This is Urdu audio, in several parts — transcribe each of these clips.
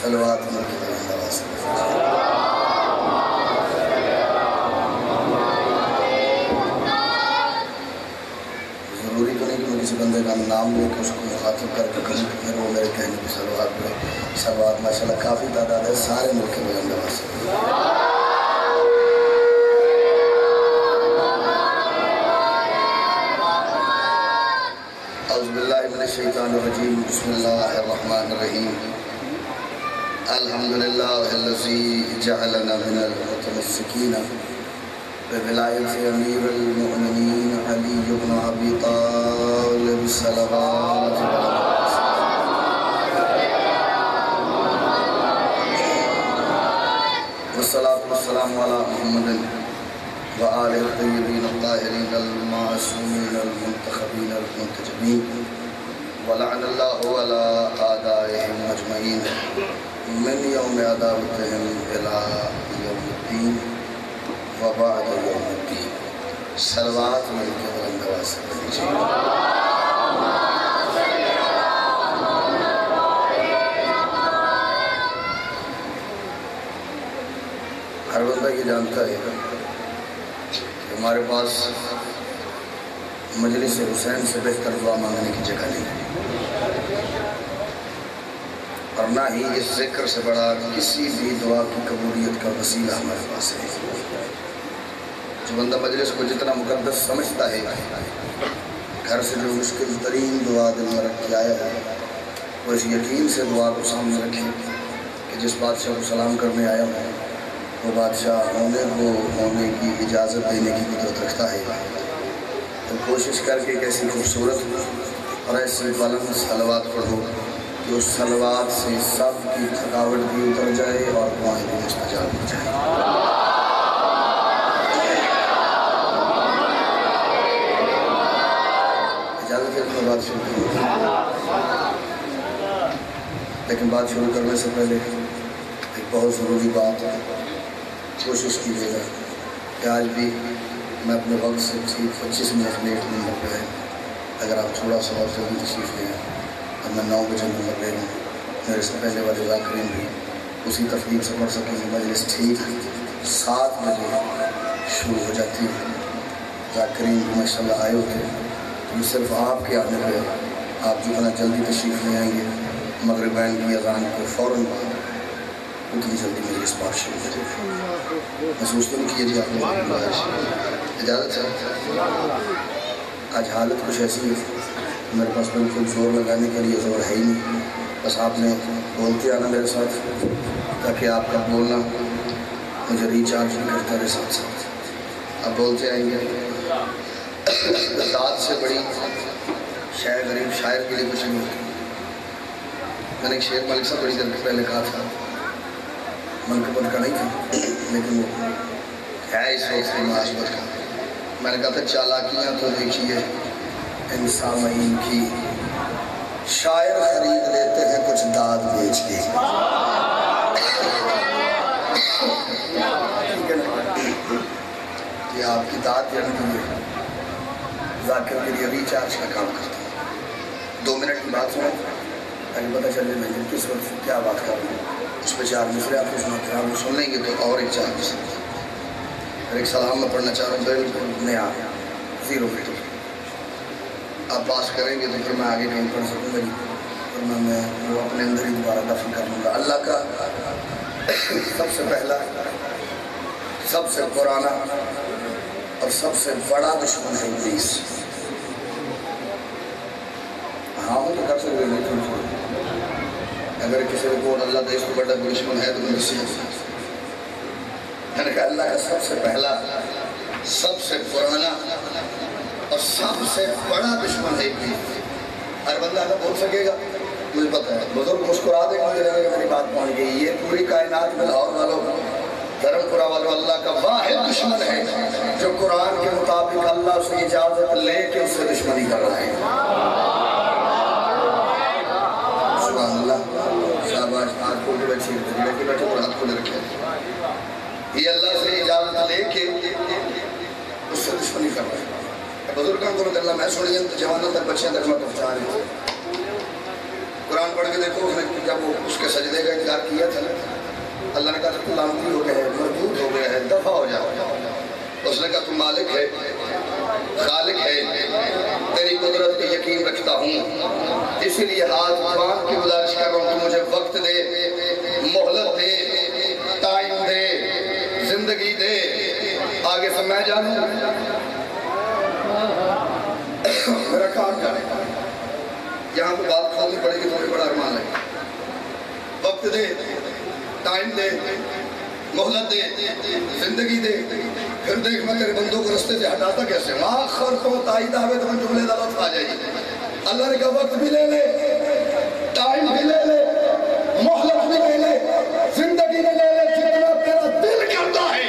صلوات ملکی اللہ ضروری تو نہیں کہ میں کسی بندے کا نام لے کے اس کو مخاطب کر کے کہوں کہ پھر وہ میرے کہنے کی صلوات پہ صلوات ماشاءاللہ کافی تعداد ہے سارے ملک میں اللہ اعوذ باللہ من الشیطان الرجیم بسم اللہ الرحمن الرحیم الحمدللہ الذی جعلنا من المتمسکین بولایت امیر المؤمنین علی بن ابی طالب صلوات والصلاة والسلام علی محمد وآلہ الطیبین الطاہرین المعصومین المنتخبین المنتجبین ولعن اللہ علی اعدائهم اجمعین من یوم عداوتهم الى یوم الدین وبعد یوم الدین صلوات مل کے بلند آواز سے پڑھیے ہر بندہ یہ جانتا ہے ہمارے پاس مجلس حسین سے بہتر دعا مانگنے کی جگہ نہیں اور نہ ہی اس ذکر سے بڑا کسی بھی دعا کی قبولیت کا وسیلہ ہمارے پاس ہے جو بندہ مجلس کو جتنا مقدس سمجھتا ہے گھر سے جو مشکل ترین دعا دل میں رکھ کے آیا ہے وہ اس یقین سے دعا کو سامنے رکھے کہ جس بادشاہ کو سلام کرنے آیا ہوں وہ بادشاہ ہونے کی اجازت دینے کی قدرت رکھتا ہے تو کوشش کر کے ایک ایسی خوبصورت اور ایسی بلند صلوات پڑھو کہ اس صلوات سے سب کی تھکاوٹ بھی اتر جائے اور دعائیں بھی مستجاب ہو جائیں اجازت ہے کہ میں بات شروع کروں لیکن بات شروع کرنے سے پہلے ایک بہت ضروری بات ہے کوشش کیجیے گا کہ آج بھی میں اپنے وقت سے 25 منٹ لیٹ نہیں لگ رہا ہے اگر آپ تھوڑا سا اور جلدی تشریف لیں اور میں 9 بجے نمبر لے لوں میرے سے پہلے والے ذاکرین بھی اسی ترتیب سے پڑھ سکیں کہ مجلس ٹھیک 7 بجے شروع ہو جاتی ہے ذاکرین بھی ماشاء اللہ آئے ہوتے تو یہ صرف آپ کے آنے پہ آپ جتنا جلدی تشریف لے آئیں گے مغربین کی اذان کو فوراً بعد اتنی جلدی مجلس پاک شروع ہو جائے میں سوچتا ہوں کہ یہ جی آپ نے اجازت ہے آج حالت کچھ ایسی ہے میرے پاس بالکل زور لگانے کے لیے زور ہے ہی نہیں بس آپ نے بولتے آنا میرے ساتھ تاکہ آپ کا بولنا مجھے ریچارج بھی کرتا رہے ساتھ ساتھ آپ بولتے آئیں گے ذات سے بڑی شاعر غریب شاعر کے لیے کچھ نہیں ہوتی میں نے ایک شعر ملک صاحب بڑی دیر پہلے کہا تھا منقبت کا نہیں تھا لیکن وہ ہے اس وقت معاشبت کا میں نے کہا تھا چالاکیاں تو دیکھیے ان سامعین کی شاعر خرید لیتے ہیں کچھ داد بیچ کے یہ آپ کی داد جانتی ہے ذاکر کے لیے ریچارج کا کام کرتا ہے 2 منٹ کی بات سنیں تاکہ پتہ چلے میں کس وقت کیا بات کر رہا ہوں اس پہ 4 مصرے آپ کو سناتے ہیں آپ کو سن لیں گے تو اور ایک 4 مصرے پھر ایک سلام میں پڑھنا چاہ رہا ہوں بالکل نیا 0 فٹ آپ پاس کریں گے تو پھر میں آگے کہیں پڑھ سکوں گا ورنہ میں وہ اپنے اندر ہی دوبارہ دفن کر لوں گا اللہ کا سب سے پہلا سب سے پرانا اور سب سے بڑا دشمن ہے ابلیس ہاں وہ تو کر سکتے ہیں اگر کسی کو اللہ کا اس کو بڑا دشمن ہے تو مجھ سے میں نے کہا اللہ کا سب سے پہلا سب سے پرانا اور سب سے بڑا دشمن ہے ہر بندہ اگر بول سکے گا مجھے پتہ ہے بزرگ مسکرا دیں مجھے لگے گا میری بات پہنچ گئی یہ پوری کائنات میں لاہور والوں دھرم پورا والوں اللہ کا واحد دشمن ہے جو قرآن کے مطابق اللہ سے اجازت لے کے اس سے دشمنی کر رہا ہے سبحان اللہ شاباش آج کو بھی بیٹھی ہے بیٹھے اور ہاتھ کو لے رکھے یہ اللہ سے اجازت لے کے اس سے دشمنی کر رہا ہے بزرگاں کو اللہ میں سنیں تو جوانوں تک بچیاں تک میں پہنچا رہے قرآن پڑھ کے دیکھو، اس نے جب وہ اس کے سجدے کا انکار کیا تھا، اللہ نے کہا تھا لعنتی ہو گیا ہے، مردود ہو گیا ہے، دفع ہو جاؤ۔ اس نے کہا تم مالک ہے، خالق ہے، تیری قدرت پہ یقین رکھتا ہوں، اسی لیے ہاتھ باندھ کی گزارش کر رہا ہوں، تو مجھے وقت دے، مہلت دے، ٹائم دے، زندگی دے، آگے سے میں جانوں میرا کام جانے گا۔ یہاں پہ بات کھولنی پڑے گی، تمہیں بڑا ارمان ہے۔ وقت دے، ٹائم دے، مہلت دے، زندگی دے، پھر دیکھ میں تیرے بندوں کو رستے سے ہٹاتا کیسے ہوں۔ آخر تو تائید آوے تو میں جملے دلت آ جائے گی۔ اللہ نے کہا وقت بھی لے لے، ٹائم بھی لے لے، مہلت بھی لے لے، زندگی بھی لے لے، جتنا تیرا دل کرتا ہے،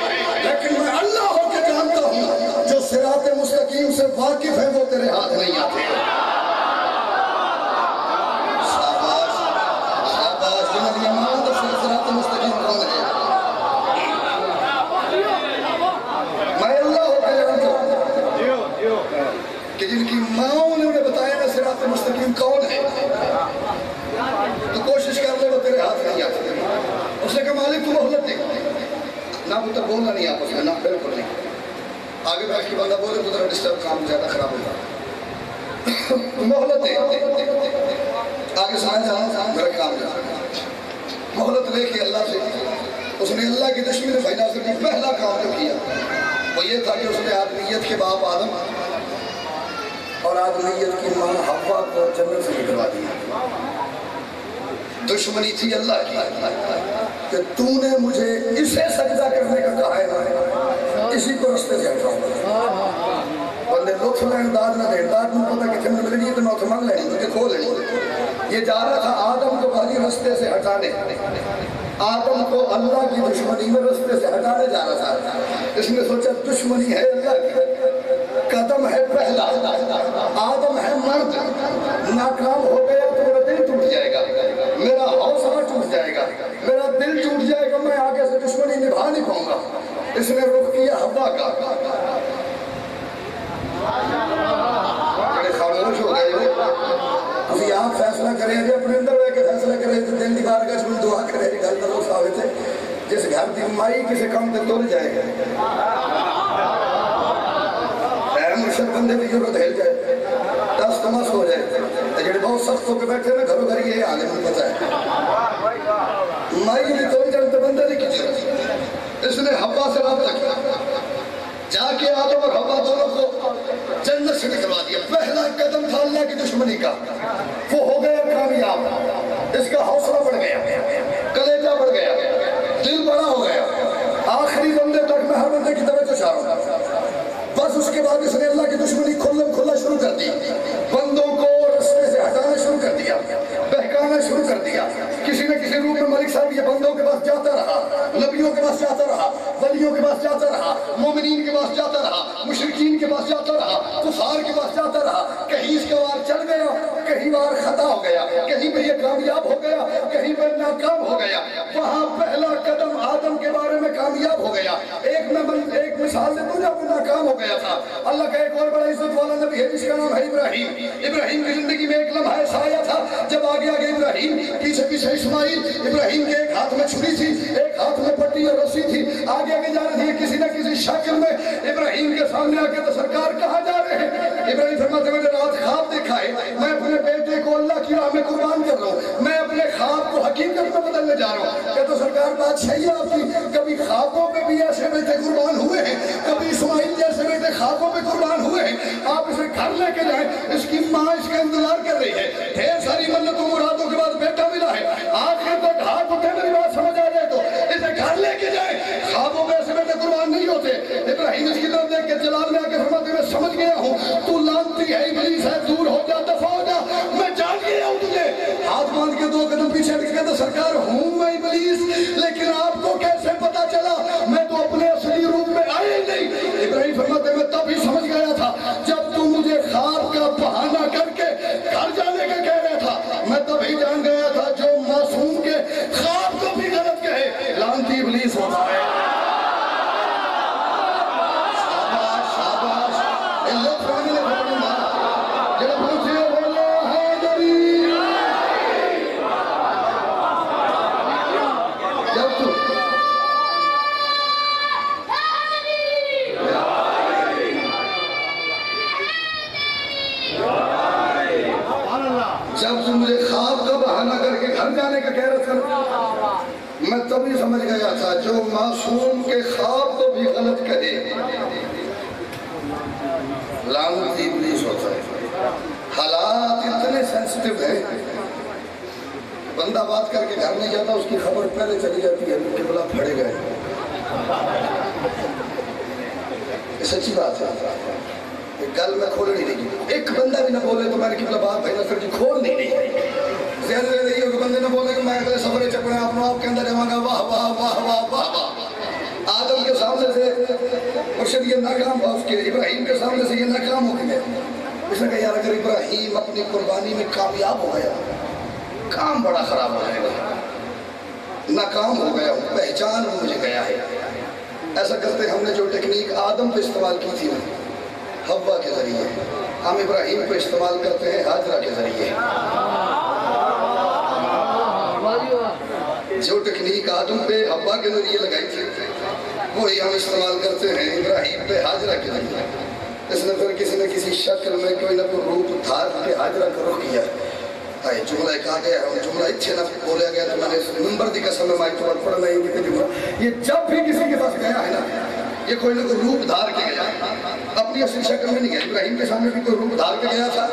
لیکن میں اللہ ہو کے جانتا ہوں جو صراط مستقیم سے واقف ہے وہ تیرے ہاتھ نہیں آتے۔ شاباش شاباش، جنہوں نے امانت سے صراط مستقیم کون ہے؟ میں اللہ ہو کے جانتا ہوں کہ جن کی ماں نے انہیں بتایا نا صراط مستقیم کون ہے، تو کوشش کر لے وہ تیرے ہاتھ نہیں آتے۔ اس نے کہا مالک تو مہلت دے، نہ پتر بولنا نہیں آپس میں، نہ بالکل نہیں، آگے بیٹھ کے بندہ بولے تو ذرا ڈسٹرب کام زیادہ خراب ہوگا، مہلت دے، آگے سمجھ جانا میرا کام جانا۔ مہلت لے کے اللہ سے اس نے اللہ کی دشمن میں بھائی ناصر کی پہلا کام جو کیا وہ یہ تھا کہ اس نے آدمیت کے باپ آدم اور آدمیت کی ماں حوا کو جنت سے نکلوا دیا۔ دشمنی تھی اللہ کی کہ تو نے مجھے اسے سجدہ کرنے کا کہا ہے، اسی کو رستے سے ہٹاؤں گا۔ بندے لطف لین داد نہ دیں، داد میں پتہ کہ تمہیں ملنی ہے تو میں اتھے مانگ لینی، مجھے کھو لینی۔ یہ جا رہا تھا آدم کو پہلی رستے سے ہٹانے، آدم کو اللہ کی دشمنی میں رستے سے ہٹانے جا رہا تھا۔ اس نے سوچا دشمنی ہے اللہ کی، قدم ہے پہلا، آدم ہے مرد، ناکام ہو گیا تو میرا دل ٹوٹ جائے گا، میرا حوصلہ ٹوٹ جائے گا، میرا دل ٹوٹ جائے گا، میں آگے سے دشمنی نبھا نہیں پاؤں گا۔ اس نے رخ کیا حوا کا، خاموش ہو گئے ہو تھی آپ فیصلہ کریں جی، اپنے اندر رہ کے فیصلہ کریں تو دل دیوار کا چھوڑ دعا کریں جی، گھر تلو صاحب تھے جس گھر دی مائی کسی کام تے تول جائے گا، اے مرشد بندے بھی ضرورت ہل جائے، دس تماس ہو جائے، جڑے بہت سخت ہو کے بیٹھے نا گھروں گھر یہ آگے من پتہ ہے مائی نہیں تول جائے تو بندے نہیں کی۔ اس نے حوا سے رابطہ کیا، جا کے آدم اور حوا دونوں کو جنت سے نکلوا دیا۔ پہلا قدم تھا اللہ کی دشمنی کا، وہ ہو گیا کامیاب، اس کا حوصلہ بڑھ گیا، کلیجہ بڑھ گیا، دل بڑا ہو گیا۔ آخری بندے تک میں ہر بندے کی توجہ چاہ رہا ہوں، بس اس کے بعد اس نے اللہ کی دشمنی کھلا شروع کر دی، بندوں کو رستے سے ہٹانا شروع کر دیا، بہکانا شروع کر دیا۔ کسی نہ کسی روپ میں ملک صاحب یہ بندوں کے پاس جاتا رہا، نبیوں کے پاس جاتا رہا، ولیوں کے پاس جاتا رہا، مومنین کے پاس جاتا رہا، مشرکین کے پاس جاتا رہا، کفار کے پاس جاتا رہا، کہیں اس کے وار چل گیا، کہیں وار خطا ہو گیا، کہیں پہ یہ کامیاب ہو گیا، کہیں پہ ناکام ہو گیا۔ وہاں پہلا قدم آدم کے بارے میں کامیاب ہو گیا۔ ایک مثال سے تو جب ناکام ہو گیا تھا، اللہ کا ایک اور بڑا عزت والا نبی ہے جس کا نام ہے ابراہیم۔ ابراہیم کی زندگی میں ایک لمحہ ایسا آیا تھا جب آگے ابراہیم، پیچھے پیچھے اسماعیل، ابراہیم کے ایک ہاتھ میں چھری تھی، ایک ہاتھ میں پٹی اور رسی تھی، آگے جا رہی تھی، کسی نہ کسی شکل میں ابراہیم کے سامنے آ کے تو سرکار کہاں جا رہے ہیں؟ ابراہیم فرماتے میں نے رات خواب دیکھا ہے، میں اپنے بیٹے کو اللہ کی راہ میں قربان کر رہا ہوں، میں اپنے خواب کو حقیقت میں بدلنے جا رہا ہوں۔ کہ تو سرکار بات صحیح ہے آپ کی، کبھی خوابوں پہ بھی ایسے بیٹے قربان ہوئے ہیں، کبھی اسماعیل جیسے بیٹے خوابوں پہ قربان ہوئے ہیں، آپ اسے گھر لے کے جائیں، اس کی ماں اس کا انتظار کر رہی ہے، ڈھیر ساری منتوں مرادوں کے بعد بیٹا ملا ہے، آخر تک ہاتھ اٹھے، میری بات سمجھ آ جائے تو اسے گھر لے کے جائیں، خوابوں میں ایسے بیٹے قربان نہیں ہوتے۔ ابراہیم اس کی طرف دیکھ کے جلال میں آ کے فرماتے میں سمجھ گیا ہوں تو لانتی ہے، ابلیس ہے، دور ہو جا، دفع ہو جا، میں جان گیا ہوں تجھے۔ ہاتھ باندھ کے 2 قدم پیچھے ہٹ کے تو سرکار ہوں میں ابلیس، لیکن آپ کو کیسے پتا چلا؟ میں تو اپنے اصلی روپ میں آئے نہیں۔ ابراہیم فرماتے میں تب ہی سمجھ گیا تھا جب تو مجھے خواب کا بہانہ کر کے گھر جانے کا کہہ رہا تھا، میں تب ہی جان گیا تھا جو معصوم کے خواب کو بھی غلط کہے لعنتی ابلیس ہوتا ہے۔ جب تم مجھے خواب کا بہانہ کر کے گھر جانے کا کہہ رہا تھا میں تبھی سمجھ گیا تھا جو معصوم کے خواب کو بھی غلط کہے لعنتی ابلیس ہوتا ہے۔ حالات اتنے سینسٹیو ہیں، بندہ بات کر کے گھر نہیں جاتا، اس کی خبر پہلے چلی جاتی ہے کہ بلا پھڑے گئے۔ یہ سچی بات ہے، گل میں کھولنی نہیں، ایک بندہ بھی نہ بولے تو میں نے قبلہ بات بھائی نصر جی کھول نہیں زیادہ نہیں ہو کہ بندے نہ بولے کہ میں اگلے سفرے چکنے اپنا آپ کے اندر جماں گا واہ واہ واہ واہ واہ واہ۔ آدم کے سامنے سے مرشد یہ ناکام ہوا، اس کے ابراہیم کے سامنے سے یہ ناکام ہو گیا۔ اس نے کہا یار اگر ابراہیم اپنی قربانی میں کامیاب ہو گیا کام بڑا خراب ہو جائے گا، ناکام ہو گیا ہوں، پہچان مجھے گیا ہے۔ ایسا کرتے ہم نے جو ٹیکنیک آدم پہ استعمال کی تھی حوا کے ذریعے، ہم ابراہیم پہ استعمال کرتے ہیں ہاجرہ کے ذریعے۔ جو ٹیکنیک آدم پہ حوا کے ذریعے لگائی تھی وہی ہم استعمال کرتے ہیں ابراہیم پہ ہاجرہ کے ذریعے۔ اس نے پھر کسی نہ کسی شکل میں کوئی نہ کوئی روپ دھار کے ہاجرہ کو رخ کیا۔ جملہ کہا گیا ہے، جملہ اچھے نہ بولیا گیا تو میں نے نمبر دی قسم میں مائک تو بات پڑھنا ہی کہ جملہ یہ جب بھی کسی کے پاس گیا ہے نا یہ کوئی نہ کوئی روپ دھار کے گیا، اپنی اصلی شکل میں نہیں گیا۔ ابراہیم کے سامنے بھی کوئی روپ دھار کے گیا تھا،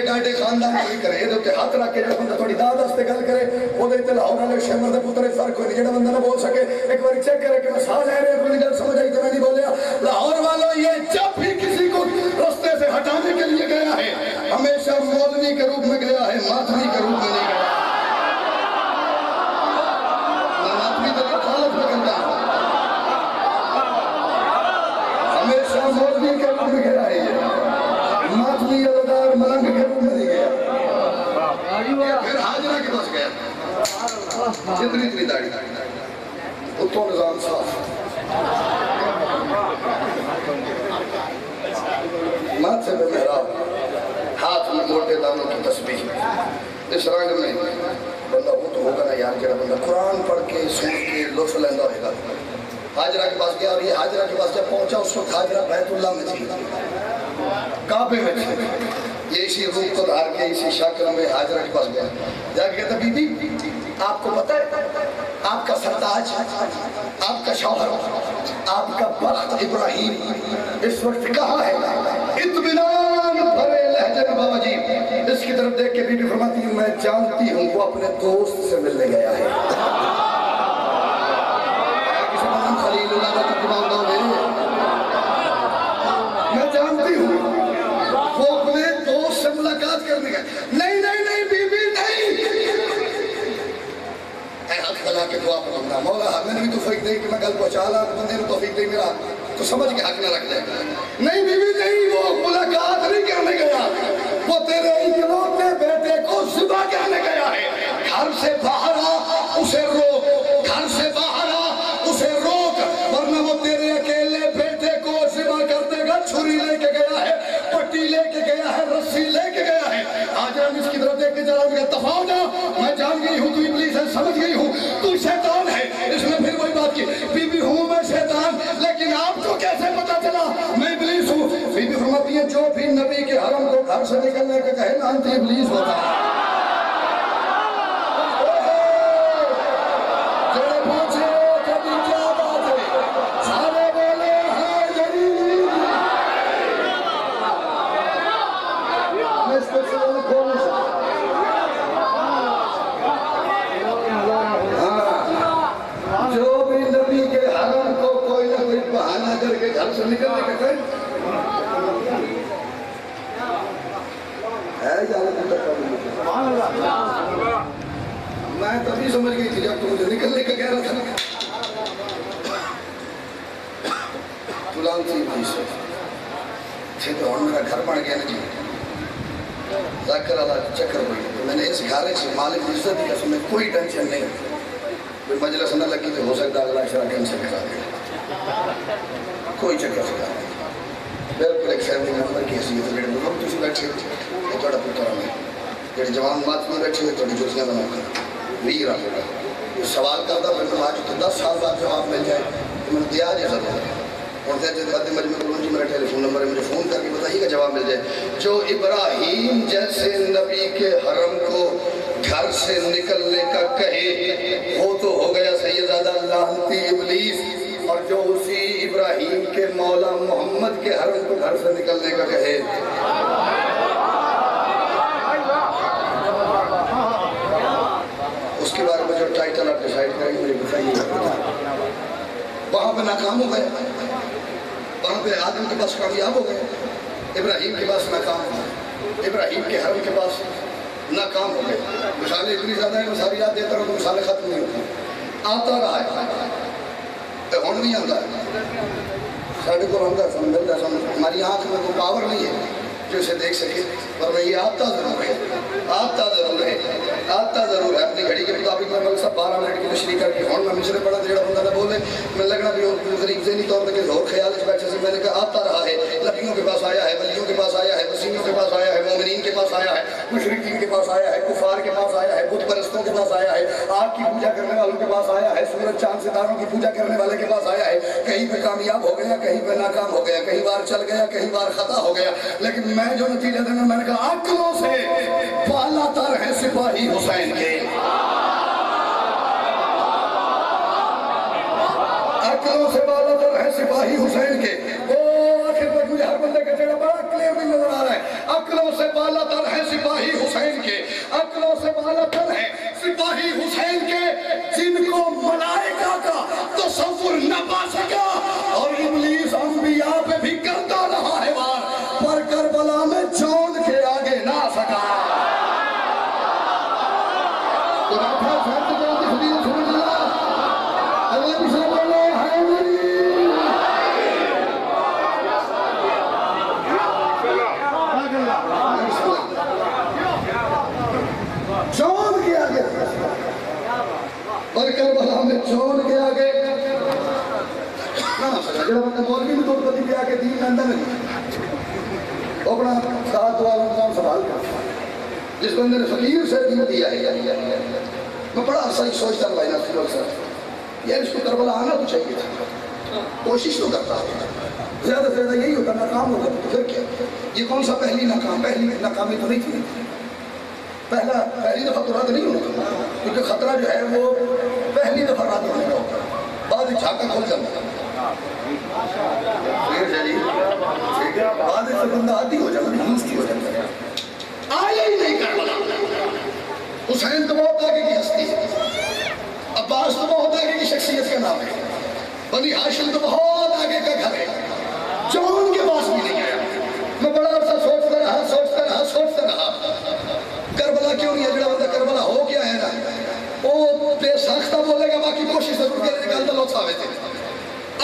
ڈاٹے خاندان نہیں کرے یہ دوتے ہاتھ رکھ کے جو بندہ تھوڑی داد استے گل کرے وہ دیتے لاہور والے شہمر دے پترے فرق ہوئی نہیں، جڑا بندہ نہ بول سکے ایک بار چیک کرے کہ میں ساز ہے رہے اپنی گل سمجھ آئی تو میں نہیں بولیا۔ لاہور والوں یہ جب بھی کسی کو رستے سے ہٹانے کے لیے گیا ہے ہمیشہ مولوی کے روپ میں گیا ہے، ماتمی کے روپ میں نہیں گیا۔ میں ماتمی کے خالص میں کرتا ہوں، ہمیشہ مولوی کے روپ میں گیا ہے، ماتمی علیدار ملنگ کے روپ میں نہیں گیا۔ پھر حاجرہ کے پاس گیا، جتنی اتنی داڑھی اتوں نظام صاف، ماتھے پہ محراب، ہاتھ میں موٹے دانوں کی تسبیح۔ اس رنگ میں بندہ وہ تو ہوگا نا یار جڑا بندہ قرآن پڑھ کے سن کے لطف لیندہ ہوئے گا۔ حاجرہ کے پاس گیا اور یہ حاجرہ کے پاس جب پہنچا اس وقت حاجرہ بیت اللہ میں تھی، کعبے میں تھی۔ یہ اسی روپ کو دھار کے اسی شکل میں حاجرہ کے پاس گیا، جا کے کہتا بی بی آپ کو پتہ ہے آپ کا سرتاج، آپ کا شوہر، آپ کا بخت ابراہیم اس وقت کہاں ہے؟ اطمینان بھرے لہجے میں بابا جی اس کی طرف دیکھ کے بی بی فرماتی ہوں میں جانتی ہوں وہ اپنے دوست سے ملنے گیا ہے۔ کسی نام خلیل اللہ کا ترجمان دو میں جانتی ہوں وہ اپنے دوست سے ملاقات کرنے گیا۔ نہیں نہیں نہیں بی بی نہیں، اے حق بلا کے دعا پڑھنا مولا میں نے بھی توفیق دے کہ میں گل پہنچا لا تو بندے نے توفیق دے میرا تو سمجھ کے حق نہ رکھ دے۔ نہیں بی بی نہیں، وہ ملاقات نہیں کرنے گیا، وہ تیرے اکلوتے بیٹے کو ذبح کرنے گیا ہے۔ گھر سے باہر آ اسے روک، گھر سے باہر آ اسے روک، ورنہ وہ تیرے اکیلے بیٹے کو ذبح کر دے گا۔ چھری لے کے گیا ہے، پٹی لے کے گیا ہے، رسی لے کے گیا ہے۔ آج ہم اس کی طرف دیکھ کے چلا گیا دفاع ہو جا، میں جان گئی ہوں تو ابلیس ہے، سمجھ گئی ہوں تو شیطان ہے۔ اس نے پھر وہی بات کی بی بی ہوں میں شیطان لیکن آپ کو کیسے پتا چلا میں ابلیس ہوں؟ بی بی فرماتی ہے جو بھی نبی کے حرم کو گھر سے نکلنے کا کہے نا انت ابلیس ہوتا ہے۔ جڑے پوچھے کبھی کیا بات ہے سارے بولے ہائے جلیل۔ میں اس کو سوال کھول نہیں سکتا۔ جو بھی نبی کے حرم کو کوئی نہ کوئی بہانہ کر کے گھر سے نکلنے کا کہیں ہے میں تبھی سمجھ گئی تھی جب تو مجھے نکلنے کا کہہ رہا تھا۔ تلام تھی ابلیس تھی تو ہون میرا گھر بن گیا نا جی ذکر اللہ چکر ہوئی۔ میں نے اس گھارے سے مالک عزت دی قسم میں کوئی ٹینشن نہیں، کوئی مجلس نہ لگی تو ہو سکتا اگلا اشارہ کینسل کرا دے، کوئی چکر سکتا نہیں۔ بالکل ایک فیملی ممبر کی حیثیت ہے، جڑے لوگ تسی بیٹھے یہ تھوڑا پتر ہمیں جڑے جوان مات میں بیٹھے ہوئے تھوڑی جوتیاں بنا کر ویر آ گیا سوال کرتا پھر تم آج تو 10 سال بعد جواب مل جائے تو میں نے دیا جائے ضرور اور جی میرا ٹیلی فون نمبر ہے، مجھے فون کر کے بتائیے گا، جواب مل جائے۔ جو ابراہیم جیسے نبی کے حرم کو گھر سے نکلنے کا کہے وہ تو ہو گیا سیدزادہ لعنتی ابلیس، اور جو اسی ابراہیم کے مولا محمد کے حرم کو گھر سے نکلنے کا کہے اس کے بارے میں جو ٹائٹل آپ ڈیسائیڈ کریں مجھے بتائیے۔ وہاں پہ ناکام ہو گئے، وہاں پہ آدم کے پاس کامیاب ہو گئے، ابراہیم کے پاس ناکام ہو گئے، ابراہیم کے حرم کے پاس ناکام ہو گئے۔ مثالیں اتنی زیادہ ہیں، مثال یاد دیتا رہا تو مثالیں ختم نہیں ہوتی۔ آتا رہا ہے تو ہون نہیں آتا ہے، ساڑھے کو ہم کا ہماری آنکھ میں کوئی پاور نہیں ہے جو اسے دیکھ سکے، ورنہ یہ آتا ضرور ہے، آتا ضرور ہے، آتا ضرور ہے۔ اپنی گھڑی کے مطابق میں ملک صاحب 12 منٹ کی تشریح کر کے ہون میں مشرے پڑا دیڑا بندہ نہ بولے، میں لگنا بھی غریب ذہنی طور پر کہ زور خیال اس بیٹھے سے میں نے کہا آتا رہا ہے، نبیوں کے پاس آیا ہے، ولیوں کے پاس آیا ہے، وسیموں کے پاس آیا ہے، مومنین کے پاس آیا ہے، مشرکین کے پاس آیا ہے، کفار کے پاس آیا ہے، بت پرستوں کے پاس آیا ہے، آگ کی پوجا کرنے والوں کے پاس آیا ہے، سورج چاند ستاروں کی پوجا کرنے والے کے پاس آیا ہے۔ کہیں پہ کامیاب ہو گیا، کہیں پہ ناکام ہو گیا، کہیں بار چل گیا، کہیں بار خطا ہو گیا، لیکن میں جو نتیجہ دینا میں نے کہا عقلوں سے بالا تر ہے سپاہی حسین کے، عقلوں سے بالا تر ہے سپاہی حسین کے۔ وہ آخر تک مجھے ہر بندے کا چہرہ بڑا کلیئر بھی نظر آ رہا ہے۔ عقلوں سے بالا تر ہے سپاہی حسین کے، عقلوں سے بالا تر ہے سپاہی حسین کے، جن کو ملائکہ کا تصور نہ پا سکا، اور ابلیس انبیاء پہ بھی کرتا رہا ہے وار، پر کربلا میں چون کے آگے نہ سکا۔ چون کے آگے پر کربلا میں چون کے آگے نہ سکا۔ جب اپنے مولوی میں دور پتی پہ آکے دین میں اندر نہیں اپنا ساتھ والا نظام سنبھال کر جس بندے نے فقیر سے دین دیا ہے، میں بڑا عرصہ ہی سوچتا ہوں بھائی ناصر صاحب یار اس کو کربلا آنا تو چاہیے تھا، کوشش تو کرتا ہے، زیادہ سے زیادہ یہی ہوتا ناکام ہوتا تو پھر کیا؟ یہ کون سا پہلی ناکامی تو نہیں تھی، پہلی دفعہ تو رد نہیں ہوتا، کیونکہ خطرہ جو ہے وہ پہلی دفعہ رد ہونے کا ہوتا ہے، بعد جھاکہ کھل جاتا ہے، بعد سے بندہ عادی ہو جاتا ہے، یوز کی ہو جاتا ہے۔ آیا ہی نہیں کربلا، حسین تو بہت آگے کی ہستی ہے، عباس تو بہت آگے کی شخصیت کا نام ہے، بنی ہاشم تو بہت آگے کا گھر ہے، چون کے پاس بھی نہیں گیا۔ میں بڑا عرصہ سوچتا رہا کربلا کیوں نہیں ہے؟ جڑا بندہ کربلا ہو گیا ہے نا وہ بے ساختہ بولے گا، باقی کوشش ضرور کرے گا، اندر لوگ ثابت ہے۔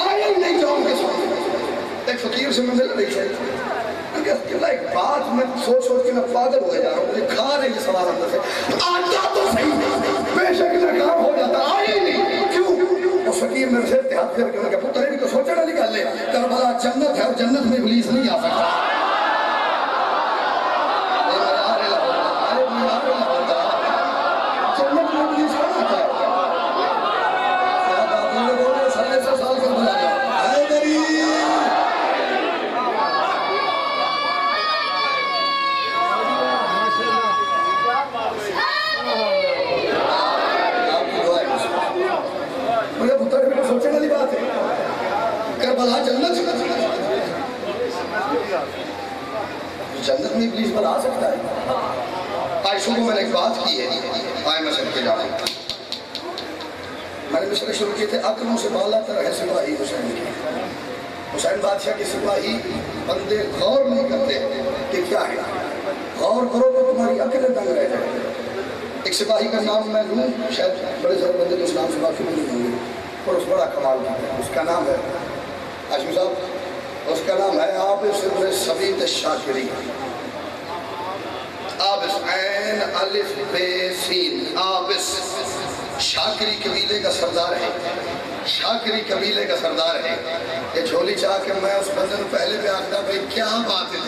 آیا ہی نہیں چون کے ساتھ۔ ایک فقیر سے میں مل رہی تھی، ایک بات میں سوچ کے میں پاگل ہو جا رہا ہوں، مجھے کھا رہے یہ سوال اندر سے، آتا تو صحیح بے شک ناکام ہو جاتا، آیا ہی نہیں کیوں؟ اس فقیر میرے سے اتحاد کر کے انہوں نے کہا پتر بھی تو سوچا نہ نکال لے، کربلا جنت ہے اور جنت میں ابلیس نہیں آ سکتا۔ جنت میں ابلیس کہاں آتا ہے؟ سوچنے والی بات ہے، کربلا جنت میں ابلیس بلا سکتا ہے۔ آج شروع میں نے ایک بات کی ہے، آئے میں سب کے جانے میں نے مشرے شروع کیے تھے، عقلوں سے بالا تر ہے سپاہی حسین کی۔ حسین بادشاہ کے سپاہی بندے غور نہیں کرتے کہ کیا ہے، غور کرو تو تمہاری عقلیں دنگ رہ جائے۔ ایک سپاہی کا نام میں لوں، شاید بڑے سارے بندے اس نام سے واقف نہیں ہوں گے، اور اس بڑا کمال کی ہے، اس کا نام ہے عاشم صاحب، اس کا نام ہے عابس ابن ثبیت الشاکری، عابس عین الف بے سین، عابس شاکری قبیلے کا سردار ہے، شاکری قبیلے کا سردار ہے۔ یہ جھولی چاہ کے میں اس بندے نے پہلے پہ آکھتا بھئی کیا بات ہے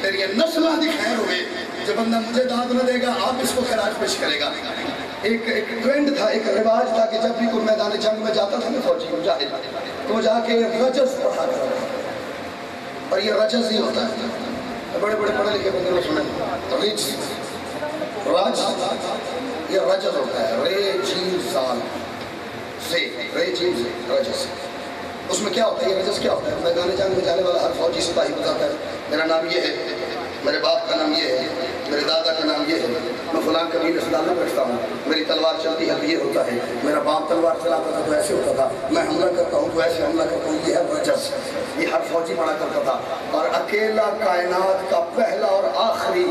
تیری یہ نسلہ دی خیر ہوئے جو بندہ مجھے داد نہ دے گا، عابس کو خراج پیش کرے گا۔ ایک ٹرینڈ تھا، ایک رواج تھا کہ جب بھی کوئی میدان جنگ میں جاتا تھا نا فوجی مجاہد تو جا کے رجز پڑھا کرتا تھا، اور یہ رجز ہی ہوتا ہے، بڑے بڑے پڑھے لکھے بندے نے سنے رج، یہ رجز ہوتا ہے، رے جیم زال سے، رے جیم سے رجز۔ اس میں کیا ہوتا ہے؟ یہ رجز کیا ہوتا ہے؟ میدان جنگ میں جانے والا ہر فوجی سپاہی بتاتا ہے میرا نام یہ ہے، میرے باپ کا نام یہ ہے، میرے دادا کا نام یہ ہے، میں فلاں قبیلے سے تعلق رکھتا ہوں، میری تلوار چلتی ہے تو یہ ہوتا ہے، میرا باپ تلوار چلاتا تھا تو ایسے ہوتا تھا، میں حملہ کرتا ہوں تو ایسے حملہ کرتا ہوں، یہ ہے رجز۔ یہ ہر فوجی پڑھا کرتا تھا، اور اکیلا کائنات کا پہلا اور آخری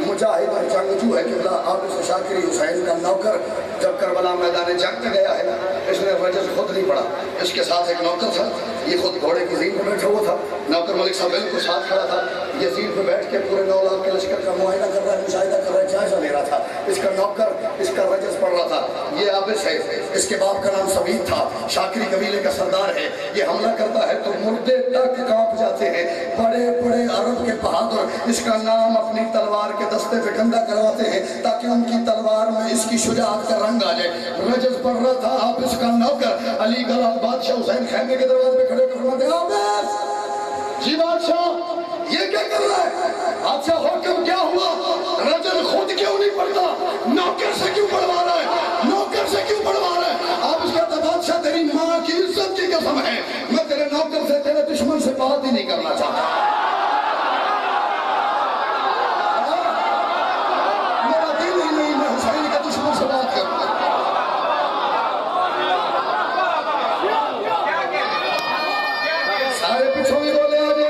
مجاہد اور جنگجو ہے قبلہ عابد شاکری حسین کا نوکر، جب کربلا میدان جنگ میں گیا ہے نا، اس نے رجز خود نہیں پڑھا، اس کے ساتھ ایک نوکر تھا، یہ خود گھوڑے کی زین پہ بیٹھا ہوا تھا، نوکر ملک صاحب بالکل ساتھ کھڑا تھا، یہ زین پہ بیٹھ کے پورے 9 لاکھ کے لشکر کا معاہدہ کر رہا ہے، مشاہدہ کر رہا ہے، جائزہ لے رہا تھا، اس کا نوکر اس کا رجز پڑھ رہا تھا۔ یہ عابد ہے، اس کے باپ کا نام سوید تھا، شاکری قبیلے کا سردار ہے، یہ حملہ کرتا ہے تو مردے تک کانپ جاتے ہیں، بڑے بڑے عرب کے بہادر اس کا نام اپنی تلوار کے دستے پہ گندا کرواتے ہیں تاکہ ان کی تلوار میں اس کی شجاعت کا رنگ آ جائے۔ رجز پڑھ رہا تھا، آپ اس کا نوکر علی گڑھ بادشاہ حسین خیمے کے دروازے پہ کھڑے کر فرماتے ہیں عابد جی بادشاہ یہ کیا کر رہا ہے؟ بادشاہ حکم کیا ہوا؟ رجز خود کیوں نہیں پڑھتا؟ نوکر سے کیوں پڑھوا رہا ہے؟ نوکر سے کیوں پڑھوا رہا ہے؟ آپ اس کہتا بادشاہ تیری ماں کی عزت کی قسم ہے، میں تیرے نوکر سے تیرے دشمن سے بات ہی نہیں کرنا چاہتا، میرا دل ہی نہیں میں حسین کے دشمن سے بات کروں۔ سارے پچھوں ہی بولے آجے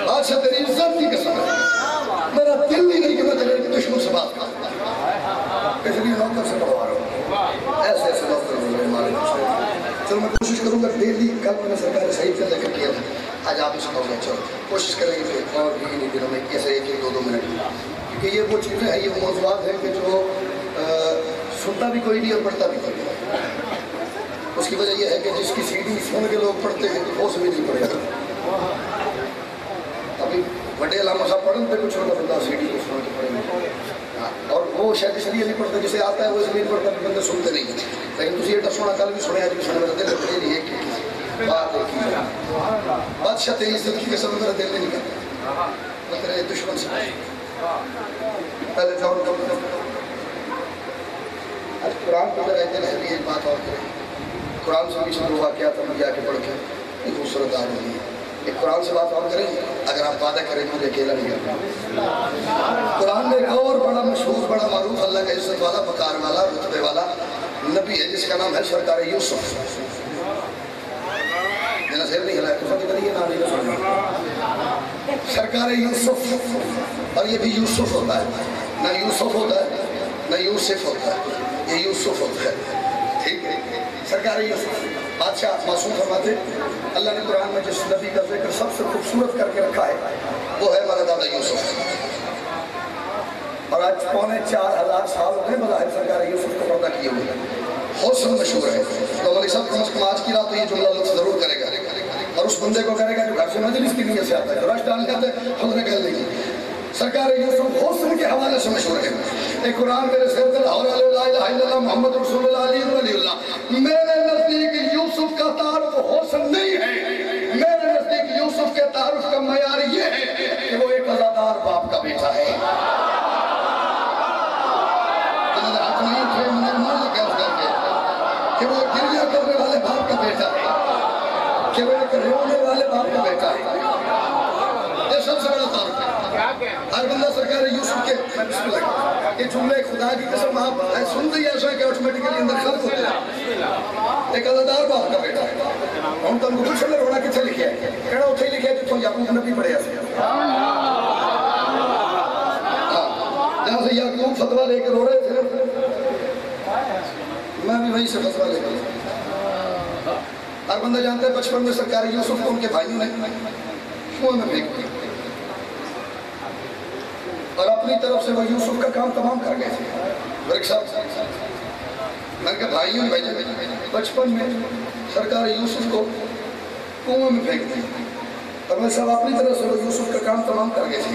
بادشاہ تیری عزت کی قسم ہے، میرا دل ہی نہیں کہ میں تیرے دشمن سے بات کروں، اس لیے نوکر سے پڑھوا رہا ہوں۔ ایسے ایسے نوکر ہوئے ہمارے کچھ، چلو میں کوشش کروں گا ڈیلی، کل میں نے سرکار صحیح کا ذکر کیا تھا، آج آپ اس کو چلو کوشش کریں گے اور بھی نہیں دنوں میں کیسے 1-2 منٹ، کیونکہ یہ وہ چیزیں ہیں، یہ موضوعات ہیں کہ جو سنتا بھی کوئی نہیں اور پڑھتا بھی کوئی نہیں۔ اس کی وجہ یہ ہے کہ جس کی سی ڈی سن کے لوگ پڑھتے ہیں وہ سے بھی نہیں پڑھے گا۔ ابھی بڑے علامہ صاحب پڑھن پہ کچھ ہوگا بندہ سی ڈی کو سن کے پڑھیں گے، اور وہ شاید اس لیے نہیں پڑھتا، جسے آتا ہے وہ اس لیے نہیں پڑھتا کہ بندے سنتے نہیں ہیں، لیکن تجھے یہ سونا کل بھی سنے آج بھی سنے، میرا دل پڑھے نہیں ہے بات ایک ہی بادشاہ تیری عزت کی قسم میرا دل نہیں کرتا، میں تیرے دشمن سے پہلے جاؤ آج قرآن پڑھ رہتے ہیں، ایک بات اور کریں، قرآن سے بھی شروع واقعات ہم جا کے پڑھ کے ایک خوبصورت آ رہی ہے، ایک قرآن سے بات اور کریں اگر آپ وعدہ کریں مجھے اکیلا نہیں کرنا۔ قرآن میں ایک اور بڑا مشہور بڑا معروف اللہ کا عزت والا وقار والا رتبے والا نبی ہے جس کا نام ہے سرکار یوسف۔ میرا سیر نہیں ہلایا تو فتح کریے نام نہیں سننا، سرکار یوسف، اور یہ بھی یوسف ہوتا ہے، نہ یوسف ہوتا ہے نہ یوسف ہوتا ہے، یہ یوسف ہوتا ہے، ٹھیک ہے۔ سرکار یوسف بادشاہ معصوم فرماتے اللہ نے قرآن میں جس نبی کا ذکر سب سے خوبصورت کر کے رکھا ہے وہ ہے ہمارا دادا یوسف، اور آج 4,500 سال ہو گئے بظاہر سرکار یوسف کو پردہ کیے ہوئے، حسن مشہور ہے، تو ملک صاحب کم از کم آج کی رات تو یہ جملہ لطف ضرور کرے گا، اور اس بندے کو کرے گا جو گھر سے مجلس کی نیت سے آتا ہے، رش ڈال جاتے ہیں خود نے کہہ دیں سرکار یوسف حسن کے حوالے سے مشہور ہے۔ ایک قرآن میرے سید اللہ لا الہ الا اللہ محمد رسول اللہ علیہ ولی اللہ، میرے نزدیک یوسف کا تعارف حسن نہیں ہے، میرے نزدیک یوسف کے تعارف کا معیار یہ ہے کہ وہ ایک عزادار باپ کا بیٹا ہے۔ کہ وہ گریہ کرنے والے باپ کا بیٹا ہے، کہ وہ ایک رونے والے باپ کا بیٹا ہے، یہ سب سے بڑا تعارف ہے۔ ہر بندہ سرکار یوسف کے بسم اللہ یہ جملے خدا کی قسم آپ سنتے ہی ایسا ہے کہ آٹومیٹکلی اندر خلق ہوتے ہیں، ایک عزادار باپ کا بیٹا ہے۔ ہم تو کچھ اللہ رونا کتنے لکھے ہے، کہنا اتھے ہی لکھے ہے جتوں یعقوب نبی پڑھے ایسے، جہاں سے یعقوب فتوہ لے کے رو رہے تھے میں بھی وہیں سے فتوہ لے کے، ہر بندہ جانتا ہے بچپن میں سرکار یوسف کو ان کے بھائیوں نے کنویں میں پھینک دیا، اور اپنی طرف سے وہ یوسف کا کام تمام کر گئے تھے۔ ورک صاحب میں نے کہا بھائیوں نے بھیجا بچپن میں سرکار یوسف کو کنویں میں پھینک دیا، اور میں سب اپنی طرح سے یوسف کا کام تمام کر گئے تھے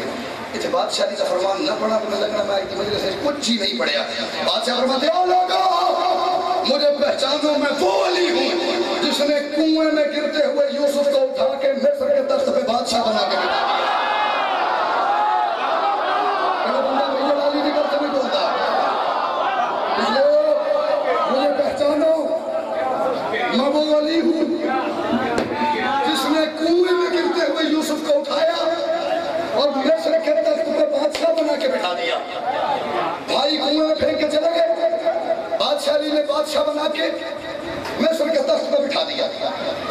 کہ بادشاہی کا فرمان نہ پڑھا تو میں لگنا میں کی وجہ سے کچھ ہی نہیں پڑھیا. بادشاہ فرماتے او لوگو مجھے پہچانو میں وہ علی ہوں جس نے کنویں میں گرتے ہوئے یوسف کو اٹھا کے مصر کے تخت پہ بادشاہ بنا کے بٹھایا. بندہ بھیا والی نہیں کرتے نہیں بولتا اس لیے مجھے پہچانو میں وہ علی ہوں جس نے کنویں میں گرتے ہوئے یوسف کو اٹھایا اور مصر کے تخت پہ بادشاہ بنا کے بٹھا دیا. بھائی کنویں میں پھینک کے چلے گئے, بادشاہ علی نے بادشاہ بنا کے مصر کے تخت پہ بٹھا دیا.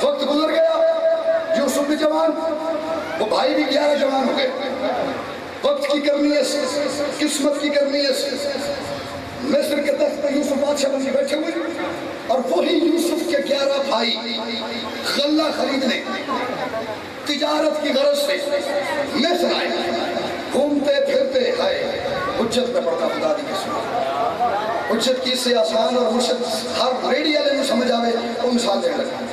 وقت گزر گیا, یوسف بھی جوان, وہ بھائی بھی 11 جوان ہو گئے. وقت کی کرنی ہے, قسمت کی کرنی ہے. مصر کے تخت پہ یوسف بادشاہ بن کے بیٹھے ہوئے اور وہی یوسف کے 11 بھائی غلہ خریدنے تجارت کی غرض سے مصر آئے. گھومتے پھرتے آئے. حجت میں پڑھتا خدا دی قسم, حجت کی سے آسان اور مرشد ہر ریڈی والے میں سمجھ آوے وہ مثال دینے لگا.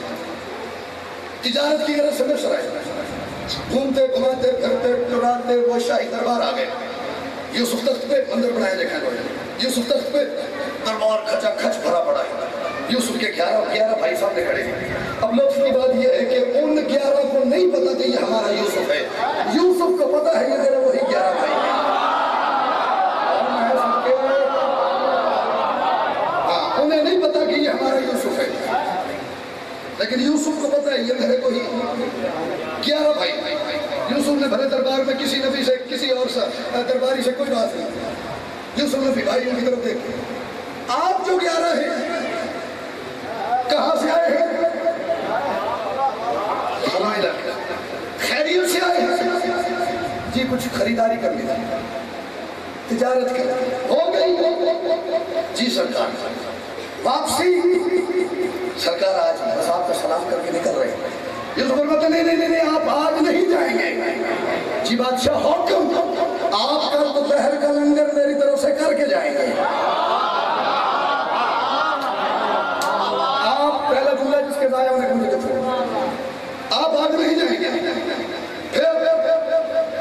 تجارت کی غرض سے مصر آئے. گھومتے گھماتے پھرتے ٹراتے وہ شاہی دربار آ گئے. یوسف تخت پہ مندر بنائے دیکھا گئے. یوسف تخت پہ دربار کھچا کھچ بھرا پڑا ہے. یوسف کے 11 بھائی سامنے کھڑے ہیں. اب لطف کی بات یہ ہے کہ ان 11 کو نہیں پتا کہ یہ ہمارا یوسف ہے. یوسف کو پتا ہے یہ میرے وہی 11 بھائی ہیں. انہیں نہیں پتا کہ یہ ہمارا یوسف ہے, لیکن یوسف کو پتا ہے یہ میرے کو ہی 11 بھائی. یوسف نے بھرے دربار میں کسی نبی سے کسی اور درباری سے کوئی بات نہیں. یوسف نے بھائی ان کی طرف دیکھے, آپ جو 11 ہیں کہاں سے آئے ہیں؟ خیریت سے آئے ہیں جی, کچھ خریداری کرنی تھی, تجارت کرنی ہو گئی جی سرکار. واپسی سرکار آج بس آپ کا سلام کر کے نکل رہے ہیں. یوسف فرماتے نہیں آپ آج نہیں جائیں گے جی. بادشاہ حکم, آپ کل دوپہر کا لنگر میری طرف سے کر کے جائیں گے. آپ پہلا جملہ جس کے ضائع ہونے کو مجھے چھوڑ, آپ آج نہیں جائیں گے. پھر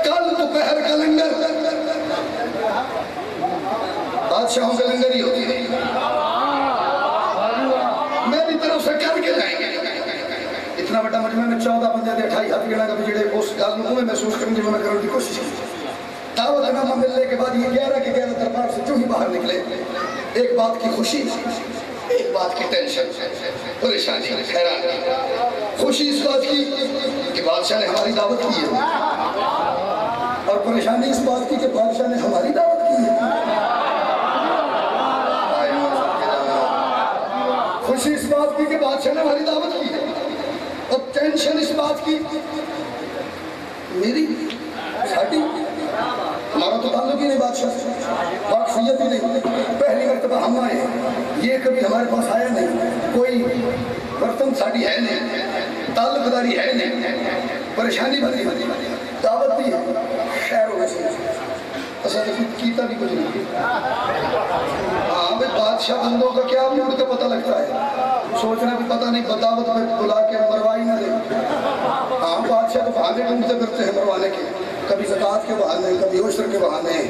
کل دوپہر کا لنگر, بادشاہوں سے لنگر ہی ہوتی ہے, میری طرف سے کر کے جائیں گے. اتنا بڑا مجمع میں 14 بندے دے 2.5 ہاتھ گنا کا بجڑے اس گل میں محسوس کرنے کی میں کرنے کی کوشش کی. دعوت نامہ ملنے کے بعد یہ 11 کے 11 دربار سے جو ہی باہر نکلے, ایک بات کی خوشی, ایک بات کی ٹینشن, پریشانی, حیرانی. خوشی اس بات کی کہ بادشاہ نے ہماری دعوت کی ہے, اور پریشانی اس بات کی کہ بادشاہ نے ہماری دعوت کی ہے. خوشی اس بات کی کہ بادشاہ نے ہماری دعوت کی ہے, اور ٹینشن اس بات کی میری ساٹھی, ہمارا تو تعلق ہی نہیں بادشاہ سے, واقفیت ہی نہیں. پہلی مرتبہ ہم آئے, یہ کبھی ہمارے پاس آیا نہیں, کوئی برتن ساٹھی ہے نہیں, تعلق داری ہے نہیں, پریشانی بھری دعوت بھی ہے. خیر ہو گئی اصل کیتا بھی کچھ نہیں. ہاں بھائی بادشاہ بندوں کا کیا موڈ کا پتہ لگتا ہے, سوچنا بھی پتہ نہیں دعوت میں بلا کے مروائی نہ دے. ہاں بادشاہ تو بہانے ڈھونڈتے پھرتے ہیں مروانے کے, کبھی زکوٰۃ کے بہانے, کبھی عشر کے بہانے.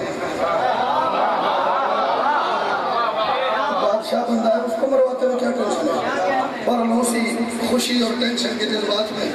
بادشاہ بندہ ہے, اس کو مرواتے ہوئے کیا ٹینشن ہے. پر اسی خوشی اور ٹینشن کے جذبات میں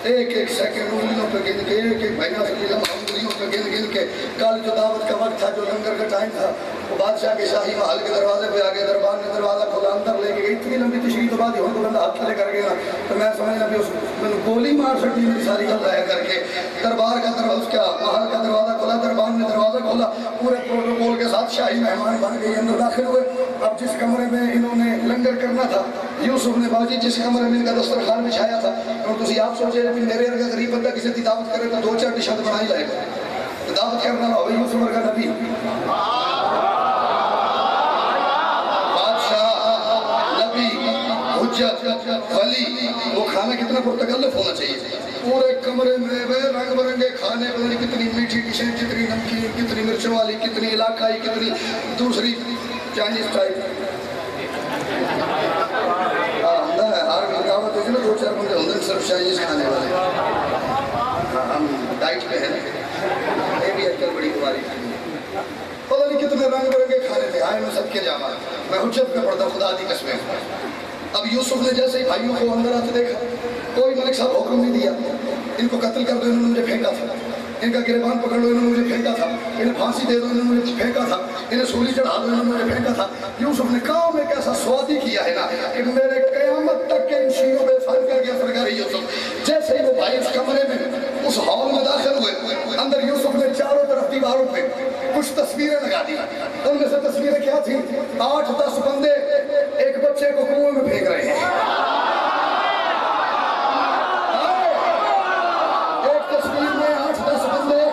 ایک ایک سیکنڈ انگلیوں پہ گن کے, ایک ایک مہینہ سے لمحہ انگلیوں پہ گن کے, کل جو دعوت کا وقت تھا, جو لنگر کا ٹائم تھا, وہ بادشاہ کے شاہی محل کے دروازے پہ آگے دربار نے دروازہ کھولا, اندر لے کے گئی. اتنی لمبی تشریح تو بعد ہی ہوں تو بندہ ہاتھ کھلے کر گیا, تو میں سمجھنا بھی اس میں گولی مار سکتی میری ساری گل رہ کر کے. دربار کا دروازہ, اس کا محل کا دروازہ کھولا, دربار نے دروازہ کھولا, پورے پروٹوکول کے ساتھ شاہی مہمان بن گئے, اندر داخل ہوئے. اب جس کمرے میں انہوں نے لنگر کرنا تھا, یوسف نے باجی جس کمرے میں ان کا دسترخوان بچھایا تھا, اور تسی آپ سوچے کہ میرے ارگا غریب بندہ کسی کی دعوت کرے تو 2-4 ڈشاں بنا ہی لائے گا. دعوت کرنا رہا ہوئی یوسف ورگا نبی, بادشاہ, نبی, حجت, ولی, وہ کھانا کتنا پرتکلف ہونا چاہیے. پورے کمرے میں رنگ برنگے کھانے, کتنی میٹھی ڈشیں, کتنی نمکین, کتنی مرچوں والی, کتنی علاقائی, کتنی دوسری چائنیز ٹائپ. ہر دعوت ہے نا 2-4 بندے ہوندے صرف چائنیز کھانے والے. بھائی میں سب کے جاما میں حجت پہ پڑھتا خدا دی قسمیں. اب یوسف نے جیسے ہی بھائیوں کو اندر آتے دیکھا, کوئی ملک صاحب حکم نہیں دیا ان کو قتل کر دو, انہوں نے مجھے پھینکا تھا, ان کا گریبان پکڑ لو انہوں نے مجھے پھینکا تھا, انہیں پھانسی دے دو انہوں نے مجھے پھینکا تھا, انہیں سولی چڑھا دو انہوں نے مجھے پھینکا تھا. یوسف نے کام ایک ایسا سوادی کیا ہے نا کہ میرے قیامت تک کے ان شیروں میں فن کر گیا سرکار یوسف. جیسے ہی وہ بھائی اس کمرے میں اس ہال میں داخل ہوئے, اندر یوسف نے چاروں طرف دیواروں پہ کچھ تصویریں لگا دی. ان میں سے تصویریں کیا تھیں؟ 8-10 بندے ایک بچے کو کنویں میں پھینک رہے ہیں. ایک تصویر میں 8-10 بندے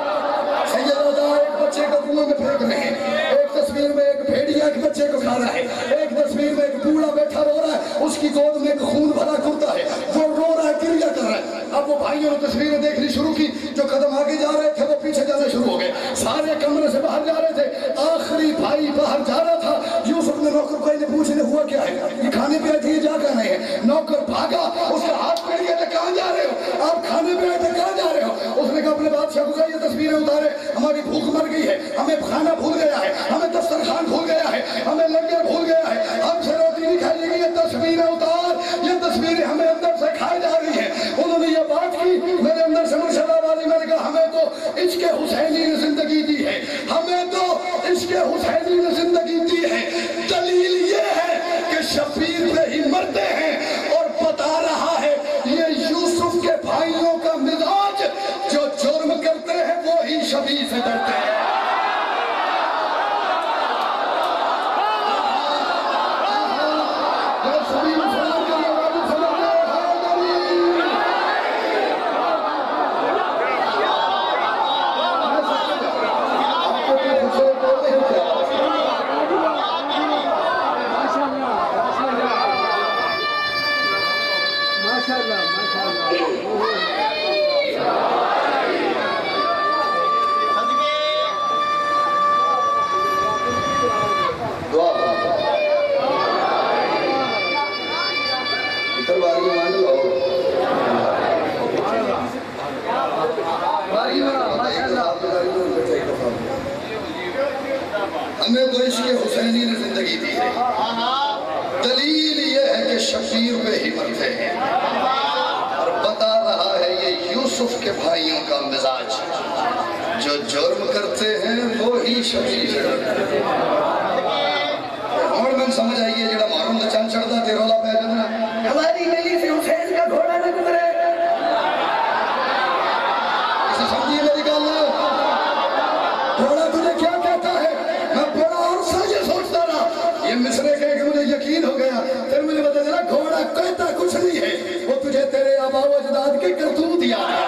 سیدہ ایک بچے کو کنویں میں پھینک رہے ہیں. ایک تصویر میں ایک بھیڑیا ایک بچے کو کھا رہا ہے. ایک تصویر میں ایک بوڑھا بیٹھا رو رہا ہے, اس کی گود میں ایک خون بھرا کرتا ہے, وہ رو رہا ہے, گریہ کر رہا ہے. اب وہ بھائیوں نے تصویریں دیکھنی شروع کی, جو قدم آگے جا رہے تھے وہ پیچھے جانا شروع ہو گئے, سارے کمرے سے باہر جا رہے تھے. آخری بھائی باہر جا رہا تھا, یوسف نے نوکر کو انہیں پوچھنے ہوا کیا ہے, یہ کھانے پہ آئے تھے, یہ جا کر رہے ہیں. نوکر بھاگا, اس کا ہاتھ پڑ گیا تھا, کہاں جا رہے ہو آپ, کھانے پہ آئے تھے, کہاں جا رہے ہو. اس نے کہا اپنے بادشاہ کو کہا یہ تصویریں اتارے, ہماری بھوک مر گئی ہے, ہمیں کھانا بھول گیا ہے, ہمیں دسترخوان بھول گیا ہے, ہمیں لنگر بھول گیا ہے, ہم سے روٹی نہیں کھائے گی, یہ تصویریں اتار, یہ تصویریں ہمیں اندر سے کھائی جا رہی ہیں. انہوں نے یہ بات کی, میرے اندر سے مرشد آبادی میں نے کہا ہمیں تو عشق حسینی نے زندگی دی ہے, ہمیں تو عشق حسینی نے زندگی دی ہے. دلیل یہ ہے کہ شبیر پہ ہی مرتے ہیں, اور بتا رہا ہے یہ یوسف کے بھائیوں کا مزاج, جو جرم کرتے ہیں وہی شبیر سے ڈرتے ہیں. ہمیں تو عشق حسینی نے زندگی دی ہے, دلیل یہ ہے کہ شبیر پہ ہی مرتے ہیں, اور بتا رہا ہے یہ یوسف کے بھائیوں کا مزاج, جو جرم کرتے ہیں وہی شبیر سے ڈرتے ہیں. اور میں سمجھ آئیے جڑا محرم دا چند چڑھتا تے رولا پہ جانا ہماری گلی سے حسین کا گھوڑا نہ گزرے. اسے سمجھیے میری گل, گھوڑا تجھے کیا کہتا ہے؟ میں بڑا عرصہ یہ سوچتا رہا, یہ مصرے کہے کہ مجھے یقین ہو گیا, پھر مجھے پتا چلا گھوڑا کہتا کچھ نہیں ہے, وہ تجھے تیرے آبا و اجداد کے کرتوت یاد ہے.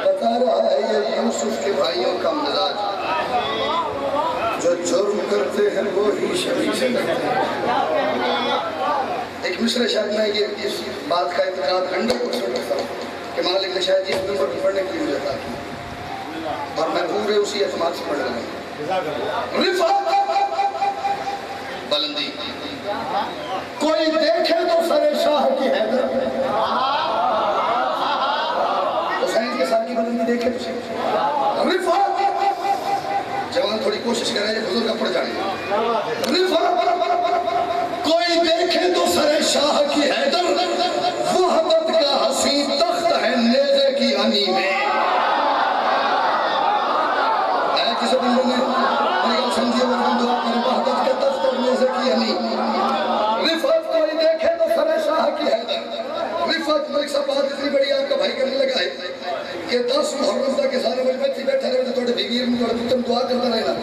بتا رہا ہے یہ یوسف کے بھائیوں کا مزاج, جو جرم کرتے ہیں وہی شبیر سے ڈرتے ہیں. ایک مصرے شاید میں یہ اس بات کا اعتقاد 100% رکھتا ہوں کہ مالک نے شاید اس نمبر کو پڑھنے کے لیے مجھے عطا کی, اور میں پورے اسی اعتماد سے پڑھ رہا ہوں. بلندی کوئی دیکھے تو سر شاہ کی حیدر, حسین کے ساتھ کی بلندی دیکھے تو رفعت, جوان تھوڑی کوشش کر رہے ہیں بزرگ کا پڑھ جانے. کوئی دیکھے تو سر شاہ کی حیدر, وحدت کا حسین تخت ہے نیزے کی انی میں. اے کسی بندے نے میری گل سمجھیے, ورنہ دعا کریں, وحدت کا تخت اور نیزے کی انی. رفعت کوئی دیکھے تو سر شاہ کی حیدر. رفعت ملک صاحب بات اتنی بڑی آپ کا بھائی کرنے لگا ہے کہ 10 محرم تک کے سارے مجھ بیٹھے بیٹھے رہے تو بیویر میں تم دعا کرتا رہے نا,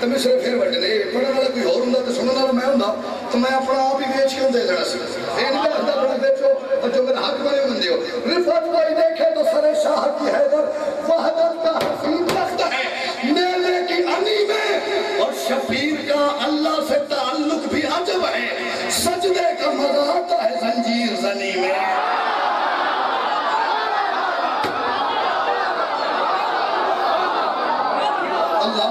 تو میں صرف پھر بیٹھے نہیں پڑھنے والا کوئی اور ہوں تو سننے والا میں ہوں تو میں اپنا آپ ہی بیچ کیوں دے دینا سی, پھر میں اندر بڑا بیچو اور جو میرا حق بنے بندے ہو. رفعت کوئی دیکھے تو سر شاہ کی حیدر, وحدت کا حسین تخت ہے نیزے کی انی میں, اور شبیر کا اللہ سے تعلق بھی عجب ہے, سجدے کا مزہ آتا ہے زنجیر زنی میں. اللہ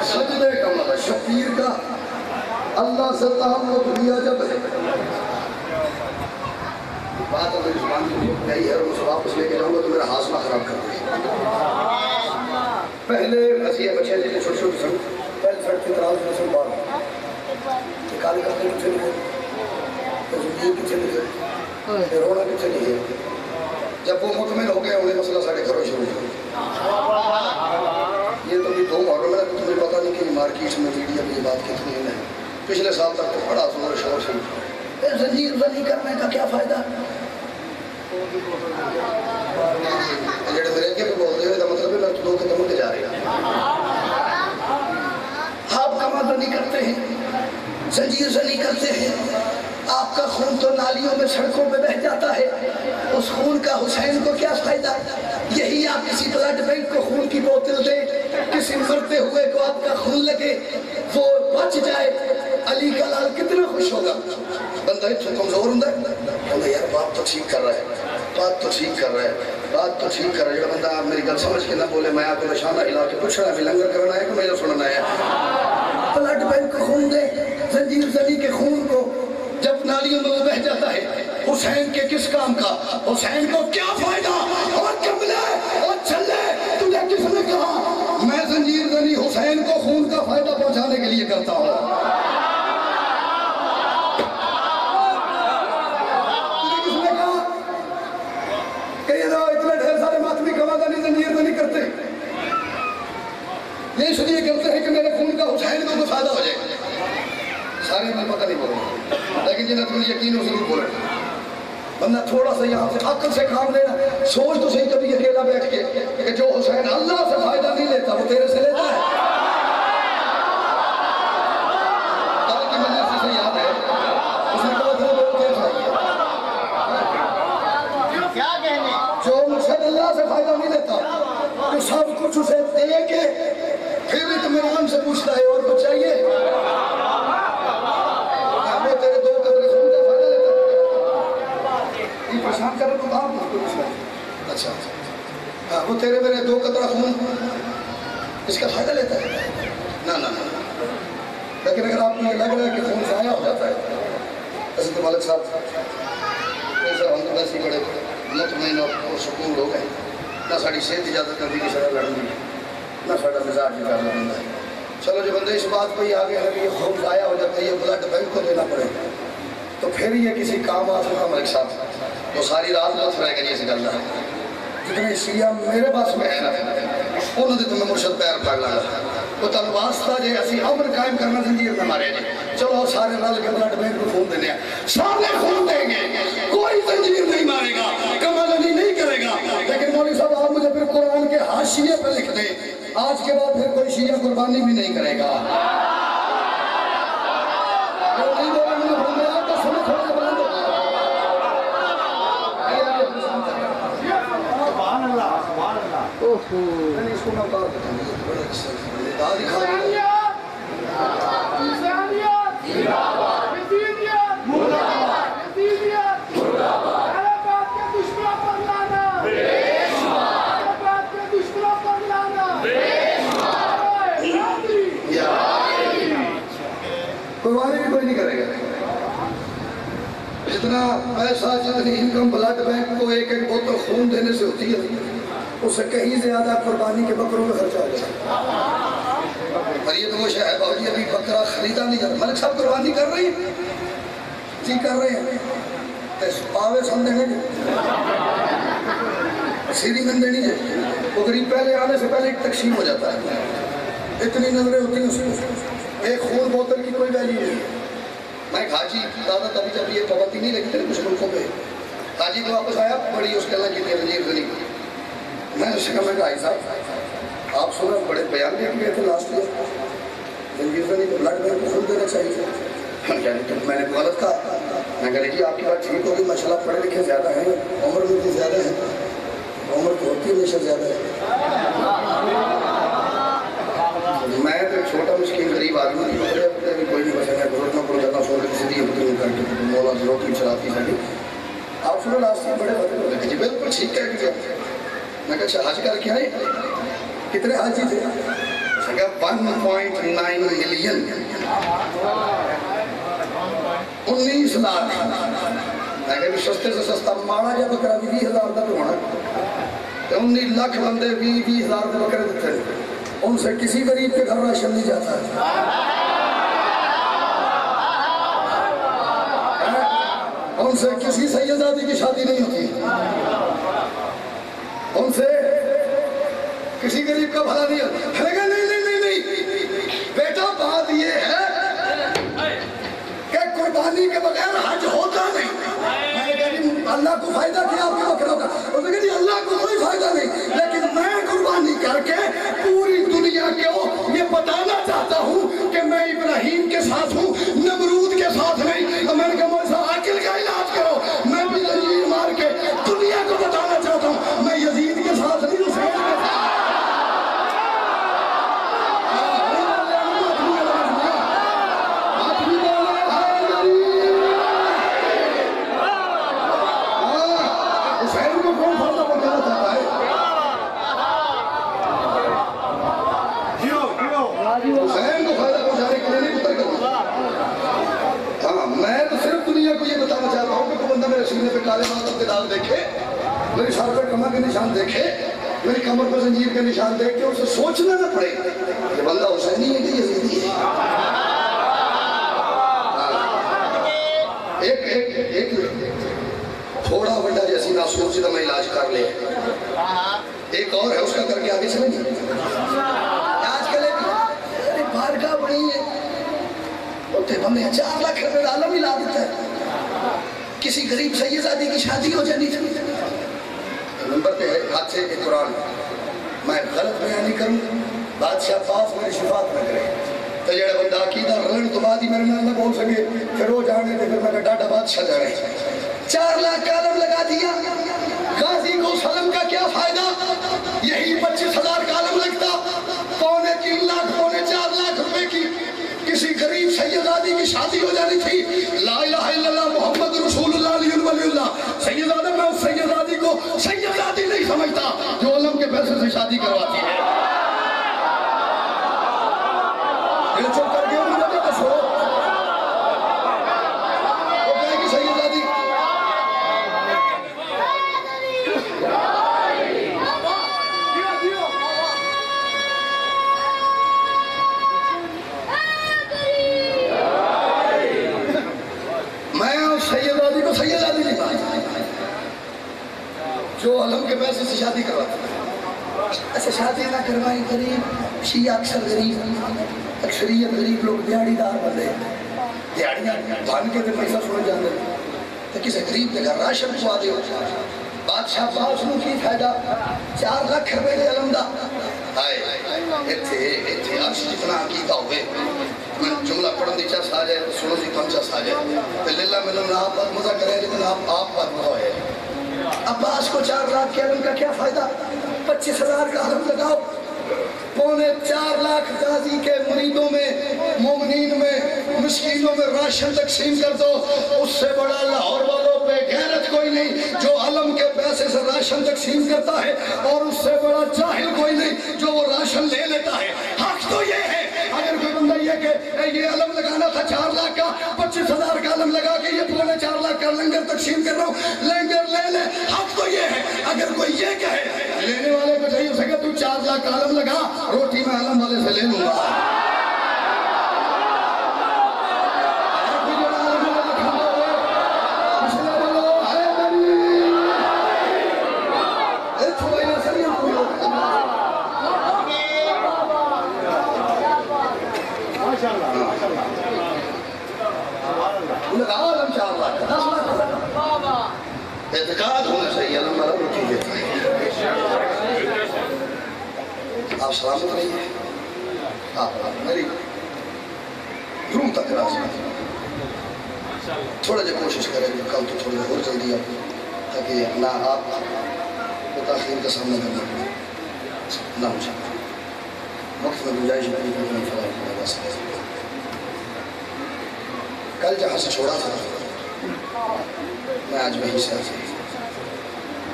سجدے کا مطلب شبیر کا اللہ سے تعلق لیا جب ہے بات اگر زبان کی نہیں ہے اور مجھے واپس لے کے جاؤں گا تو میرا حاصلہ خراب کر دیں پہلے ایسی بچے جیسے چھوٹے چھوٹے سن پہلے سڑک کی طرح سے سن بار کالے کرتے کچھ نہیں ہے زندگی کچھ نہیں ہے رونا کچھ نہیں ہے جب وہ مطمئن ہو گئے انہیں مسئلہ سارے گھروں شروع ہو یہ تو بھی 2 محرم ہے تمہیں پتہ نہیں کہ مارکیٹ میں میڈیا میں یہ بات کتنی ہے پچھلے سال تک تو بڑا زور شور سے زنجیر زنی کرنے کا کیا فائدہ جڑے میرے کے بھی بولتے ہیں مطلب ہے میں 2 قدم کے جا رہے ہیں آپ کما زنی کرتے ہیں زنجیر زنی کرتے ہیں آپ کا خون تو نالیوں میں سڑکوں میں بہہ جاتا ہے اس خون کا حسین کو کیا فائدہ یہی آپ کسی بلڈ بینک کو خون کی بوتل دیں کسی مرتے ہوئے کو آپ کا خون لگے وہ بچ جائے علی کا لال کتنا خوش ہوگا بندہ اتنا کمزور ہوں بندہ یار بات تو ٹھیک کر رہا ہے بات تو ٹھیک کر رہا ہے بات تو ٹھیک کر رہا ہے بندہ آپ میری گل سمجھ کے نہ بولے میں آپ کو نشانہ ہلا کے پوچھ رہا ہے لنگر کرنا ہے کہ میرا سننا ہے بلڈ بینک کو خون دے زنجیر زنی کے خون کو جب نالیوں میں وہ بہ جاتا ہے حسین کے کس کام کا حسین کو کیا فائدہ اور کملے اور چھلے تجھے کس نے کہا میں زنجیر زنی حسین کو خون کا فائدہ پہنچانے کے لیے کرتا ہوں تجھے کس نے کہا کہ یہ اتنے ڈھیر سارے ماتمی کمادانی زنجیر زنی کرتے یہ اس لیے کرتے ہیں کہ میرے خون کا حسین کو کوئی فائدہ ہو جائے سارے میں پتہ نہیں بولوں لیکن جنہیں تمہیں یقین ہو ضرور بولے بندہ تھوڑا سا یہاں سے عقل سے کام لینا سوچ تو صحیح کبھی اکیلا بیٹھ کے کہ جو حسین اللہ سے فائدہ نہیں لیتا وہ تیرے سے لیتا ہے کل کی مجلس سے یاد ہے اس نے کہا تھا وہ کیا کہنے جو حسین اللہ سے فائدہ نہیں لیتا تو سب کچھ اسے دے کے پھر اطمینان سے پوچھتا ہے اور کچھ چاہیے پریشان کر رہے تو کام اچھا وہ تیرے میرے 2 قطرہ خون اس کا فائدہ لیتا ہے نہ لیکن اگر آپ کو یہ لگ رہا ہے کہ خون ضائع ہو جاتا ہے حضرت مالک صاحب ہم تو ویسے بڑے مطمئن اور سکون لوگ ہیں نہ ساری صحت اجازت کرتی کہ سارا لڑنی نہ سارا مزاج بھی کرنا بندہ ہے چلو جو بندے اس بات پہ ہی آگے ہیں کہ یہ خون ضائع ہو جاتا ہے یہ بلڈ بینک کو دینا پڑے تو پھر یہ کسی کام آ سکتا ملک صاحب وہ ساری رات بہت فرائے کریے سے کرنا ہے جتنے شیعہ میرے پاس میں ہے نا انہوں نے تمہیں مرشد پیر پھاڑ لانا وہ تن واسطہ جے اسی امر قائم کرنا زنجیر میں مارے جی چلو سارے رل کے بلڈ بینک کو خون دینے ہیں سارے خون دیں گے کوئی زنجیر نہیں مارے گا کمال علی نہیں کرے گا لیکن مولوی صاحب آپ مجھے پھر قرآن کے حاشیے پہ لکھ دیں آج کے بعد پھر کوئی شیعہ قربانی بھی نہیں کرے گا میں نے اس کو نہ کہا قربانی بھی کوئی نہیں کرے گا جتنا پیسہ جتنی انکم بلڈ بینک کو ایک بوتل خون دینے سے ہوتی ہے اس سے کہیں زیادہ قربانی کے بکروں میں خرچہ ہو جائے اور یہ تو وہ شاید باوجی ابھی بکرا خریدا نہیں جاتا ملک صاحب قربانی کر رہی ہیں جی کر رہے ہیں پاوے سم دیں گے سیدھی من دینی ہے وہ غریب پہلے آنے سے پہلے ایک تقسیم ہو جاتا ہے اتنی نظریں ہوتی ہیں اس میں ایک خون بوتل کی کوئی ویلیو نہیں ہے میں حاجی زیادہ تبھی جب یہ پابندی نہیں لگی تھی کچھ ملکوں پہ حاجی کو واپس آیا بڑی اس کے اللہ کی تھی رنجیر غنی میں اس سے کہا میں کہا آئی صاحب آپ سنا بڑے بیان دے گئے تھے لاسٹ میں رنجیر غنی کو بلڈ بینک کو خون دینا چاہیے میں نے غلط کہا میں کہا جی آپ کی بات ٹھیک ہوگی ماشاءاللہ پڑھے لکھے زیادہ ہیں عمر میں بھی زیادہ ہے عمر تو ہوتی ہے ہمیشہ زیادہ ہے میں تو چھوٹا مسکین غریب آدمی نہیں پکڑے اپنے بھی کوئی نہیں بچا ہے بزرگ نہ پڑھ جاتا سو کے کسی دیئے بکروں کر کے مولا روٹی چلاتی ساری آپ سنو لاسٹ میں بڑے بدل ہوتے ہیں جی بالکل ٹھیک ہے کہ میں کہا اچھا حج کر کے آئے کتنے حاجی تھے اگر 1.9 ملین 19 لاکھ اگر سستے سے سستا ماڑا جا تو کرا 20,000 دا تو ہونا 19 لاکھ بندے 20,000 دا بکرے دیتے ہیں ان سے کسی غریب کے گھر راشن نہیں جاتا ہے ان سے کسی سیدادی کی شادی نہیں ہوتی ان سے کسی غریب کا بھلا نہیں ہوتا ہے نہیں بیٹا بات یہ ہے کہ قربانی کے بغیر حج ہوتا نہیں میں نے کہا جی اللہ کو فائدہ کیا آپ کے بکروں کا اس نے کہا جی اللہ کو کوئی فائدہ نہیں لیکن میں قربانی کر کے پوری دنیا کو یہ بتانا چاہتا ہوں کہ میں ابراہیم کے ساتھ ہوں نمرود کے ساتھ نہیں تو میں نے کہا مجھے عقل کا علاج کرو میں بھی زنجیر مار کے دنیا کو بتانا چاہتا ہوں میں یزید کے ساتھ نہیں حسین کے ساتھ حسین کو فائدہ پہنچانے کے لیے نہیں اتر کروں ہاں میں تو صرف دنیا کو یہ بتانا چاہتا ہوں کہ کوئی بندہ میرے سینے پہ کالے بادل کے داغ دیکھے میری سر پہ کمر کے نشان دیکھے میری کمر پہ زنجیر کے نشان دیکھ کے اسے سوچنا نہ پڑے کہ بندہ حسینی ہے کہ یزیدی ہے ایک تھوڑا بڑا جیسی ناسور سے میں علاج کر لے ایک اور ہے اس کا کر کے آگے چلیں گے آج کل ایک بارگاہ بڑی ہے ہوتے بندے 4 لاکھ روپے عالم ہی لا دیتا ہے کسی غریب سیدزادی کی شادی ہو جانی تھی نمبر پہ ہے ہاتھ سے ایک قرآن میں غلط بیان نہیں کروں بادشاہ پاس میری شفاعت نہ کرے تو جڑا بندہ عقیدہ رلن تو بعد ہی میرے نال نہ بول سکے پھر وہ جانے تھے پھر میں نے ڈاٹا بادشاہ جانے 4 لاکھ کا عالم لگا دیا غازی کو سلم کا کیا فائدہ یہی 25,000 کا عالم لگتا 3.5 لاکھ 4 لاکھ روپے کی کسی غریب سیدزادی کی شادی ہو جانی تھی لا الہ الا اللہ محمد رسول اللہ علیہ ولی اللہ سیدزادہ میں اس سیدزادی کو سیدزادی نہیں سمجھتا جو علم کے پیسے سے شادی کرواتی ہے یہ چپ کر کے مجھے تو چھوڑو وہ کہے کہ سیدزادی سیدزادی کو سیدزادی نہیں پاتا جو علم کے پیسے سے شادی کرواتا ہے ایسے شادی نہ کروائیں غریب شیعہ اکثر غریب اکثریت غریب لوگ دیہڑی دار بندے دیہڑیاں بھان کے دے پیسہ سوڑ جاندے تو کسی غریب کے گھر راشن کو آدھے ہو بادشاہ باس نو کی فائدہ 4 لاکھ روپے دے علم دا آئے ایتھے عرش جتنا عقیدہ ہوئے جملہ پڑھن دی چاس آ جائے تو سنو دی کم چاس آ جائے تو للہ ملن آپ بات مزہ کریں لیکن آپ بات مزہ ہوئے عباس کو 4 لاکھ کے علم کا کیا فائدہ 25,000 کا علم لگاؤ 4.5 لاکھ غازی کے مریدوں میں مومنین میں مسکینوں میں راشن تقسیم کر دو اس سے بڑا لاہور والوں پہ غیرت کوئی نہیں جو علم کے پیسے سے راشن تقسیم کرتا ہے اور اس سے بڑا جاہل کوئی نہیں جو وہ راشن لے لیتا ہے حق تو یہ ہے اگر کوئی بندہ یہ کہ یہ علم لگانا تھا 4 لاکھ کا 25,000 کا علم لگا کے یہ 4.5 لاکھ کا لنگر تقسیم کر رہا ہوں لنگر لے لے حق تو یہ ہے اگر کوئی یہ کہے لینے والے کو چاہیے اسے کہ تو 4 لاکھ کا علم لگا روٹی میں علم والے سے لے لوں گا اعتقاد ہونا چاہیے علم والا روٹی دیتا ہے آپ سلامت نہیں ہیں آپ میری روم تک راز تھوڑا جا کوشش کریں گے کل تو تھوڑا اور جلدی آپ تاکہ نہ آپ کو تاخیر کا سامنا کرنا پڑے نہ ہو سکتا وقت میں گنجائش نہیں فراہم کل جہاں سے چھوڑا تھا میں آج وہیں سے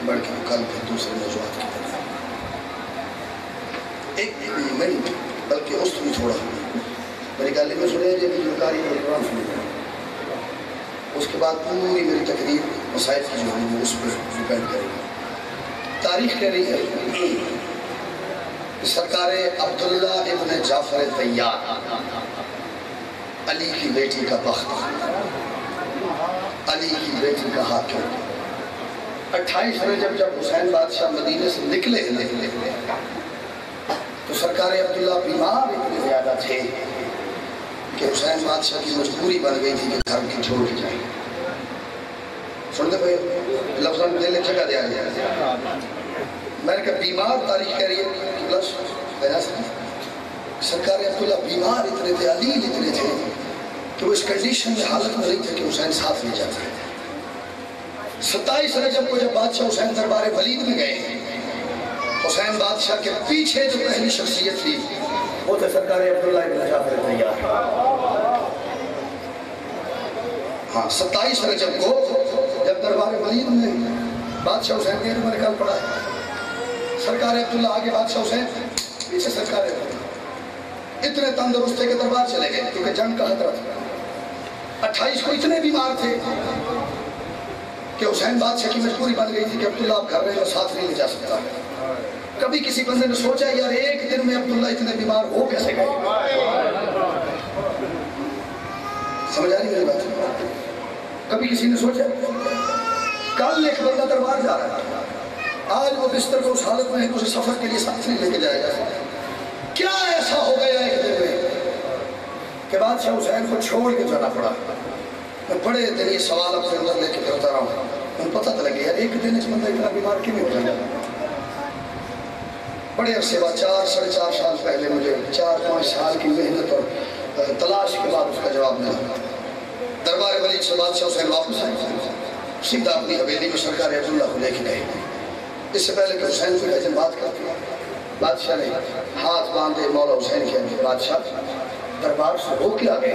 بڑھ کے کل پھر دوسرے موضوعات کی طرف 1 منٹ بلکہ اس بھی تھوڑا میری گل میں سنے جی بزرگاری قرآن سنے اس کے بعد پوری میری تقریر مسائل کی جو ہے وہ اس پر ڈپینڈ کرے گی. تاریخ کہہ رہی ہے سرکار عبداللہ ابن جعفر طیار علی کی بیٹی کا بخت، علی کی بیٹی کا حاکم. 28 رجب جب حسین بادشاہ مدینے سے نکلے تو سرکار عبداللہ بیمار اتنے زیادہ تھے کہ حسین بادشاہ کی مجبوری بن گئی تھی کہ گھر کی چھوڑ کے جائیں. سنتے بھائی لفظوں میں دل جگہ دیا گیا. میں نے کہا بیمار، تاریخ کہہ رہی ہے سرکار عبداللہ بیمار اتنے تھے، علیل اتنے تھے کہ وہ اس کنڈیشن میں حالت میں نہیں تھے کہ حسین ساتھ لے جاتے. 27 رجب کو جب بادشاہ حسین دربار ولید میں گئے، حسین بادشاہ کے پیچھے جو پہلی شخصیت تھی وہ تھے سرکار عبداللہ ابن جعفر طیار. ہاں 27 رجب کو جب دربار ولید میں بادشاہ حسین کے میں نے کل پڑھا ہے، سرکار عبداللہ آگے بادشاہ حسین پیچھے سرکار عبداللہ. اتنے تندرست تھے کہ دربار چلے گئے کیونکہ جنگ کا خطرہ تھا. 28 کو اتنے بیمار تھے کہ حسین بادشاہ کی مجبوری بن گئی تھی کہ عبداللہ آپ گھر رہے ہیں اور ساتھ نہیں لے جا سکتا. کبھی کسی بندے نے سوچا یار ایک دن میں عبداللہ اتنے بیمار ہو کیسے گئے؟ سمجھ آ رہی میری بات؟ کبھی کسی نے سوچا؟ کل ایک بندہ دربار جا رہا ہے، آج وہ بستر کو اس حالت میں ہے کہ اسے سفر کے لیے ساتھ نہیں لے کے جایا جا سکتا. کیا ایسا ہو گیا ایک دن میں کہ بادشاہ حسین کو چھوڑ کے جانا پڑا؟ میں بڑے دن یہ سوال اپنے اندر لے کے کرتا رہا ہوں. مجھے پتہ تو لگے یار ایک دن اس بندہ اتنا بیمار کیوں نہیں ہو جاتا؟ بڑے عرصے بعد 4 ساڑھے 4 سال پہلے مجھے 4-5 سال کی محنت اور تلاش کے بعد اس کا جواب ملا. دربار ولید سے بادشاہ حسین واپس آئے، سیدھا اپنی حویلی میں سرکار عبداللہ کو لے کے گئے. اس سے پہلے کہ حسین کو ایسے بات کرتی بادشاہ نے ہاتھ باندھے مولا حسین کے بادشاہ دربار سے ہو کے آ گئے،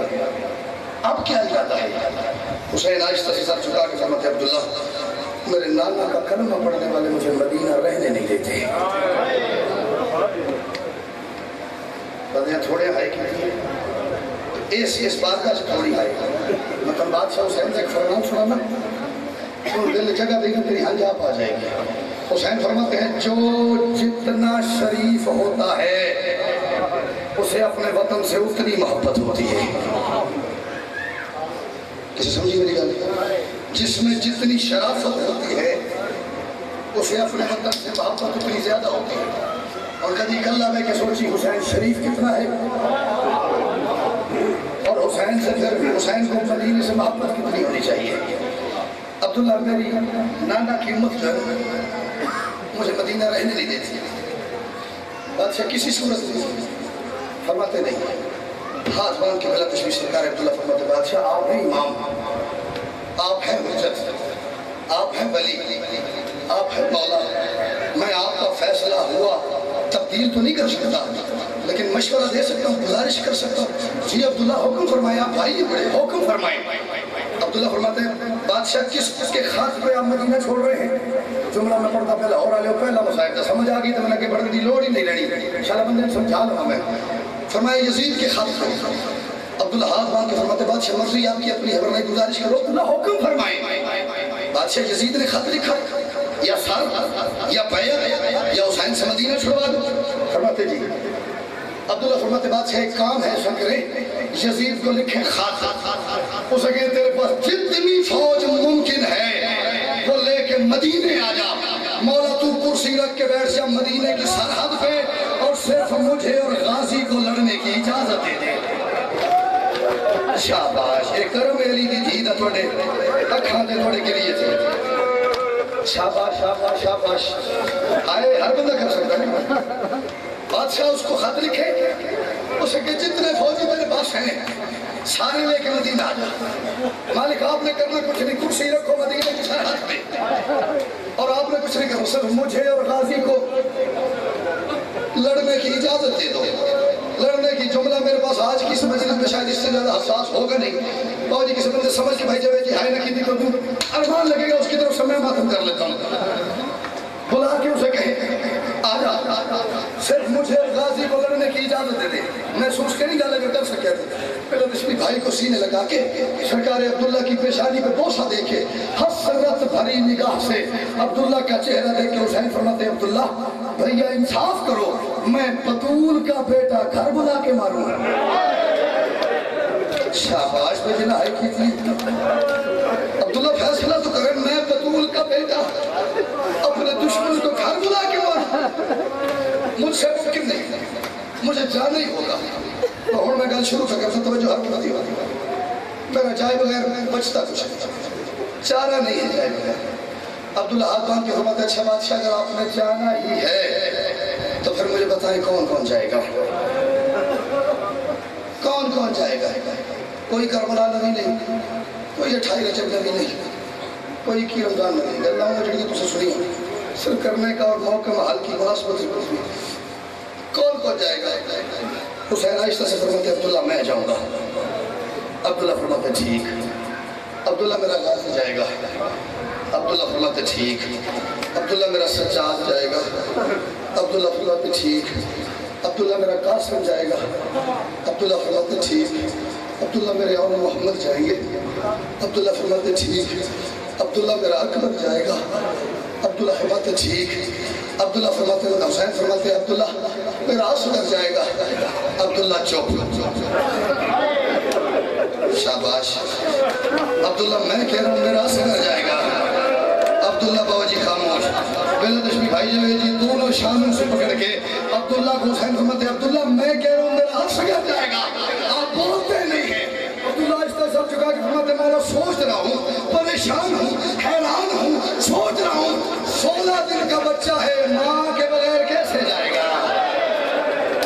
اب کیا ارادہ ہے؟ حسین آہستہ سے سر جھکا کے فرماتے عبداللہ میرے نانا کا کلمہ پڑھنے والے مجھے مدینہ رہنے نہیں دیتے. بدیاں تھوڑے آئے کی اس بات کا تھوڑی آئے مطلب بادشاہ حسین سے ایک فرمان سنانا تو دل جگہ دے گا تیری انجاب آ جائے گی. حسین فرماتے ہیں جو جتنا شریف ہوتا ہے اسے اپنے وطن سے اتنی محبت ہوتی ہے. کسی سمجھی میری گل؟ جس میں جتنی شرافت ہوتی ہے اسے اپنے وطن سے محبت اتنی زیادہ ہوتی ہے. اور کبھی کلہ میں کہ سوچی حسین شریف کتنا ہے اور حسین سے پھر حسین کو مدینے سے محبت کتنی ہونی چاہیے. عبداللہ میری نانا کی امت جو ہے مجھے مدینہ رہنے نہیں دیتی. بادشاہ کسی صورت میں فرماتے نہیں، ہاتھ باندھ کے بلا تشویش سرکار عبداللہ فرماتے بادشاہ آپ ہیں امام، آپ ہیں حجت، آپ ہیں ولی، آپ ہیں مولا. میں آپ کا فیصلہ ہوا تبدیل تو نہیں کر سکتا لیکن مشورہ دے سکتا ہوں، گزارش کر سکتا ہوں. جی عبداللہ حکم فرمائے، آپ بھائی بڑے حکم فرمائے. عبداللہ فرماتے ہیں بادشاہ کس کے خط پہ آپ مدینہ چھوڑ رہے ہیں؟ جملہ میں پڑھتا پہلا اور آلے پہلا مسائل تھا، سمجھ آ گئی تو میں نے کہ بڑھنے دی لوڑ ہی نہیں رہی، شاء اللہ بندے سمجھا لوں میں. فرمایا یزید کے خط پہ. عبداللہ ہاتھ باندھ کے فرماتے بادشاہ مرضی آپ کی اپنی حبر نہیں گزارش کرو. عبداللہ حکم فرمائے. بادشاہ یزید نے خط لکھا یا سر یا بیعت یا حسین سے مدینہ چھڑوا دو؟ فرماتے جی. عبداللہ فرماتے بادشاہ ایک کام ہے شکرے یزید کو لکھیں خط، اسے کہیں تیرے پاس جتنی فوج ممکن ہے وہ لے کے مدینے آ جا، مولا تو کرسی رکھ کے بیٹھ جا مدینے کی سرحد پہ اور صرف مجھے اور غازی کو لڑنے کی اجازت دے دے. شاباش ایک کرم علی دی تھی دا توڑے اکھاں دے توڑے کے لیے تھے. شاباش شاباش شاباش آئے ہر بندہ کر سکتا ہے. بادشاہ اس کو خط لکھے اسے کہ جتنے فوجی میرے پاس ہیں سارے لے کے مدینہ آ جا. مالک آپ نے کرنا کچھ نہیں، کرسی رکھو مدینہ کی سرحد پہ اور آپ نے کچھ نہیں کرنا، صرف مجھے اور غازی کو لڑنے کی اجازت دے دو. لڑنے کی جملہ میرے پاس آج کی مجلس میں شاید اس سے زیادہ حساس ہوگا نہیں. فوجی کسی بندے سمجھ کے بھائی جاوید جی ہائے نہ کی دی کر دوں، ارمان لگے گا اس کی طرف سے میں ماتم کر لیتا ہوں. بلا کے اسے کہیں آجا صرف مجھے غازی کو لڑنے کی اجازت دے دے، میں سوچ کے نہیں گا لگا کر سکیا تھا۔ پہلے دشمنی بھائی کو سینے لگا کے سرکار عبداللہ کی پیشانی پہ بوسہ دے کے حسرت بھری نگاہ سے عبداللہ کا چہرہ دیکھ کے حسین فرماتے عبداللہ بھیا انصاف کرو، میں بطول کا بیٹا گھر بلا کے ماروں۔ شاباش پہ جنائی کی تھی عبداللہ فیصلہ تو کریں، میں بطول کا بیٹا اپنے دشمن کو گھر بلا کے ماروں، مجھ سے ممکن نہیں، مجھے جانا ہی ہوگا۔ تو ہوں میں گل شروع کر سکتا توجہ ہر مدی ہوگی، میرا جائے بغیر بچتا کچھ نہیں، چارہ نہیں ہے جائے بغیر۔ عبداللہ ہاتھ باندھ کے فرماتے اچھا بادشاہ اگر آپ نے جانا ہی ہے تو پھر مجھے بتائیں کون کون جائے گا، کون کون جائے گا؟ کوئی کربلا نبی نہیں، کوئی 28 رجب نبی نہیں، کوئی 21 رمضان نبی نہیں۔ اللہ مجھے تو سے سنی صرف کرنے کا اور موقع محل کی مناسبت سے کون کون جائے گا؟ حسین آہستہ سے فرماتے عبداللہ میں جاؤں گا۔ عبداللہ فرماتے ٹھیک۔ عبداللہ میرا غازی جائے گا۔ عبداللہ فرماتے ٹھیک۔ عبداللہ میرا سجاد جائے گا۔ عبداللہ فرماتے ٹھیک۔ عبداللہ میرا قاسم جائے گا۔ عبداللہ فرماتے ٹھیک۔ عبداللہ میرے اور محمد جائیں گے۔ عبداللہ فرماتے ٹھیک۔ عبداللہ میرا اکبر جائے گا۔ عبداللہ فرماتے ٹھیک۔ عبداللہ فرماتے حسین فرماتے عبداللہ میرا اصغر جائے گا۔ عبداللہ چپ۔ شاباش۔ عبداللہ میں کہہ رہا ہوں میرا اصغر جائے گا۔ عبداللہ بابا جی خاموش۔ بلا دشمی بھائی جی دونوں شانوں سے پکڑ کے عبداللہ کو حسین فرماتے عبداللہ میں کہہ رہا ہوں میرا اصغر جائے گا، آپ بولتے نہیں ہیں۔ عبداللہ اس طرح سب چکا کے فرماتے میں سوچ رہا ہوں، پریشان ہوں، حیران ہوں، سوچ رہا ہوں 16 دن کا بچہ ہے، ماں کے بغیر کیسے جائے گا؟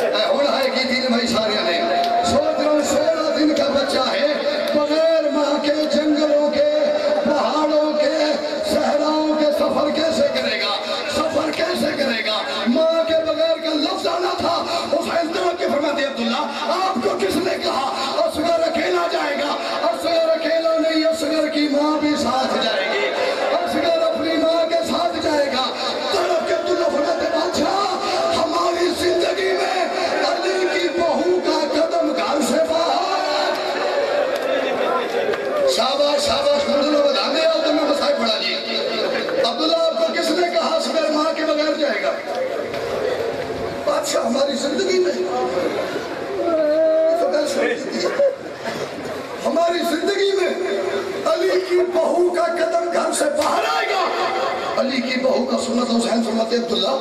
اے ہونا ہے کی دین بھائی سارے نے سوچ رہا ہوں 16 دن کا بچہ ہے، بغیر ماں کے جنگلوں کے پہاڑوں کے صحراؤں کے سفر کیسے کرے گا؟ سفر کیسے کرے گا؟ ماں کے بغیر کا لفظ آنا تھا۔ حسین طرح کے فرماتے عبداللہ آپ کو کس نے کہا اصغر اکیلا جائے گا؟ اصغر اکیلا نہیں، اصغر کی ماں بھی ساتھ جائے گی، اصغر اپنی ماں کے ساتھ جائے گا۔ طرف کے عبداللہ فرماتے بادشاہ ہماری زندگی میں علی کی بہو کا قدم گھر سے باہر۔ شاباش شاباش عبداللہ بدھانے عبداللہ مسائب پڑھا جی۔ عبداللہ آپ کو کس نے کہا اصغر ماں کے بغیر جائے گا؟ بادشاہ ہماری زندگی میں ہماری زندگی میں علی کی بہو کا قدم گھر سے باہر آئے گا۔ علی کی بہو کا سنت حسین فرماتے عبداللہ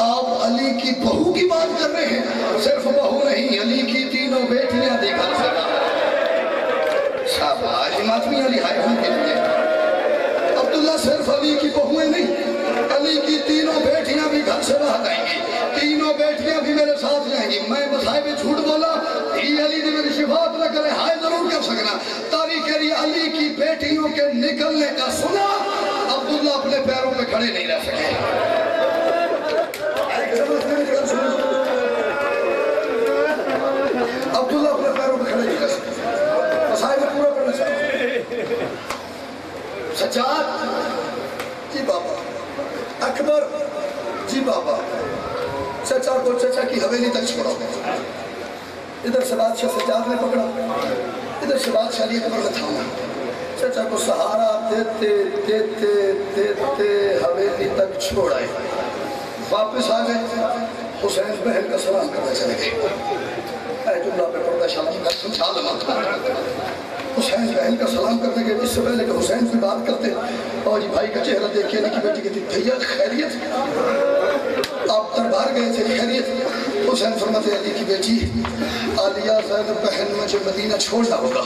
آپ علی کی بہو کی بات کر رہے ہیں، صرف بہو نہیں علی کی تینوں بیٹیاں بھی گھر سے باہر۔ شاباش ماتمی علی ہائے ہوں کے لیے عبداللہ صرف علی کی بہویں نہیں، علی کی تینوں بیٹیاں بھی گھر سے باہر آئیں گی، تینوں بیٹیاں بھی میرے ساتھ جائیں گی۔ میں مسائب جھوٹ بولا ہی علی نے میری شفاعت نہ کرے، ہائے ضرور کر سکنا۔ تاریخ علی کی بیٹیوں کے نکلنے کا سنا، عبداللہ اپنے پیروں پہ کھڑے نہیں رہ سکے۔ عبداللہ اپنے پیروں پہ کھڑے نہیں رہ سکے۔ مسائب پورا کرنا چاہتا سجاد جی بابا، اکبر جی بابا، چچا کو چچا کی حویلی تک چھوڑا، ادھر سے بادشاہ سجاد نے پکڑا، ادھر سے بادشاہ علی اکبر نے تھاما، چچا کو سہارا دیتے دیتے دیتے حویلی تک چھوڑائے، واپس آ گئے، حسین بہن کا سلام کرنا چلے گئے۔ اے جملہ پہ پردہ شاہ میں سمجھا لما حسین بہن کا سلام کرنے کے اس سے پہلے کہ حسین کی بات کرتے اور جی بھائی کا چہرہ دیکھے نہیں کی بیٹی کہتی بھیا خیریت، آپ دربار گئے تھے خیریت؟ حسین فرماتے علی کی بیٹی عالیہ زینب بہن مجھے مدینہ چھوڑنا ہوگا،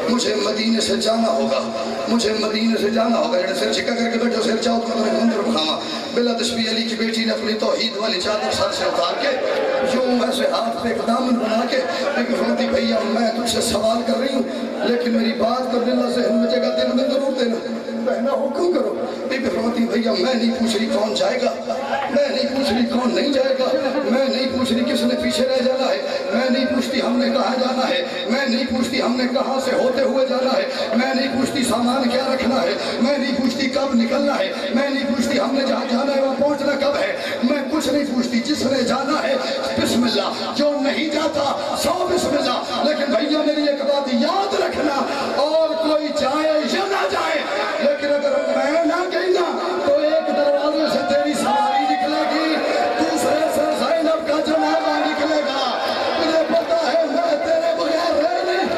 مجھے مدینہ سے جانا ہوگا، مجھے مدینہ سے جانا ہوگا۔ جڑے سر چکا کر کے بیٹھو سر چاہو تو میں مندر بکھاما۔ بلا تشبیح علی کی بیٹی نے اپنی توحید والی چادر سر سے اتار کے یوں ایسے ہاتھ پہ ایک دامن بنا کے لیکن فرماتی بھیا میں تجھ سے سوال کر رہی ہوں لیکن میری بات کر دل ذہن میں جگہ دل میں ضرور دینا۔ بہنا حکم کرو. بی بی فرماتی بھیا میں نہیں پوچھ رہی کون جائے گا, میں نہیں پوچھ رہی کون نہیں جائے گا, میں نہیں پوچھ رہی کس نے پیچھے رہ جانا ہے, میں نہیں پوچھتی ہم نے کہاں جانا ہے, میں نہیں پوچھتی ہم نے کہاں سے ہوتے ہوئے جانا ہے, میں نہیں پوچھتی سامان کیا رکھنا ہے, میں نہیں پوچھتی کب نکلنا ہے, میں نہیں پوچھتی ہم نے جہاں جانا ہے وہاں پہنچنا کب ہے, میں کچھ نہیں پوچھتی. جس نے جانا ہے بسم اللہ, جو نہیں جاتا سو بسم اللہ. لیکن بھیا میری ایک بات یاد رکھنا, اور کوئی جائے یا نہ جائے, لیکن اگر میں نہ گئی نا تو ایک دروازے سے تیری سواری نکلے گی, دوسرے سے زینب کا جنازہ نکلے گا. مجھے پتا ہے میں تیرے بغیر رہ نہیں.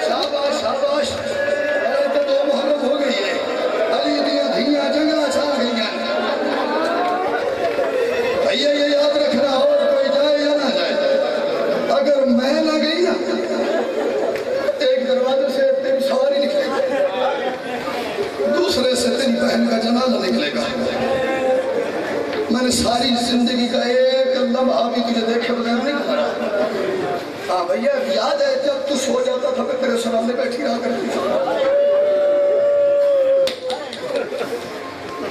شاباش شاباش, تو 2 محرم ہو گئی ہے, علی دیاں دھیاں جنگلہ چھا گئی ہیں. بھیا یہ یاد رکھنا, اور کوئی جائے یا نہ جائے, اگر میں نہ گئی نا ایک دروازے سے تیری سواری نکلے گی, دوسرے سے تیری بہن کا جنازہ نکلے گا. میں نے ساری زندگی کا ایک لمحہ بھی تجھے دیکھے بغیر نہیں کھڑا. ہاں بھیا یاد ہے جب تو سو جاتا تھا میں تیرے سامنے بیٹھی رہا کرتی تھی,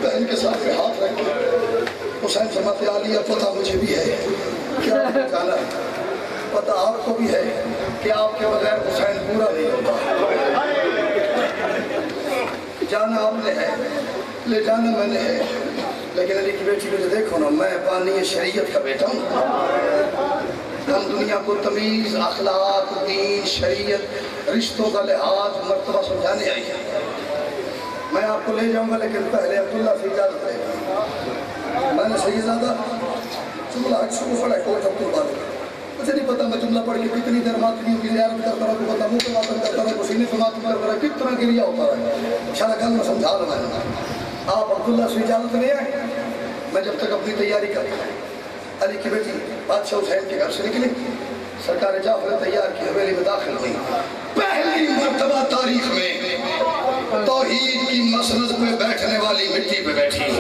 بہن کے ساتھ ہاتھ رکھ کے حسین فرماتے عالیہ پتہ مجھے بھی ہے کہ آپ کو جانا ہے, پتہ آپ کو بھی ہے کہ آپ کے بغیر حسین پورا نہیں ہوتا. جانا آپ نے ہے, لے جانا میں نے ہے, لیکن علی کی بیٹی مجھے دیکھو نا, میں بانی شریعت کا بیٹا ہوں. ہم دنیا کو تمیز, اخلاق, دین, شریعت, رشتوں کا لحاظ, مرتبہ سمجھانے آئی ہیں. میں آپ کو لے جاؤں گا لیکن پہلے عبداللہ سے اجازت دے گا. میں نے سیدزادہ جملہ شروع پڑھا ہے کوٹ عبد الباری, مجھے نہیں پتا میں جملہ پڑھ کے کتنی دیر ماتمیوں کی زیارت کرتا رہا, کو پتا منہ پہ ماتم کرتا رہا, کو سینے پہ ماتم کرتا رہا, کتنا گریہ ہوتا رہا. انشاءاللہ کل میں سمجھا رہا ہوں. آپ عبداللہ سے اجازت لے آئے, میں جب تک اپنی تیاری کرتا, علی کی بیٹی بادشاہ حسین کے گھر سے نکلی, سرکار جعفر تیار کی حویلی میں داخل ہوئی. پہلی مرتبہ تاریخ میں توحید کی مسند پہ بیٹھنے والی مٹی پہ بیٹھی.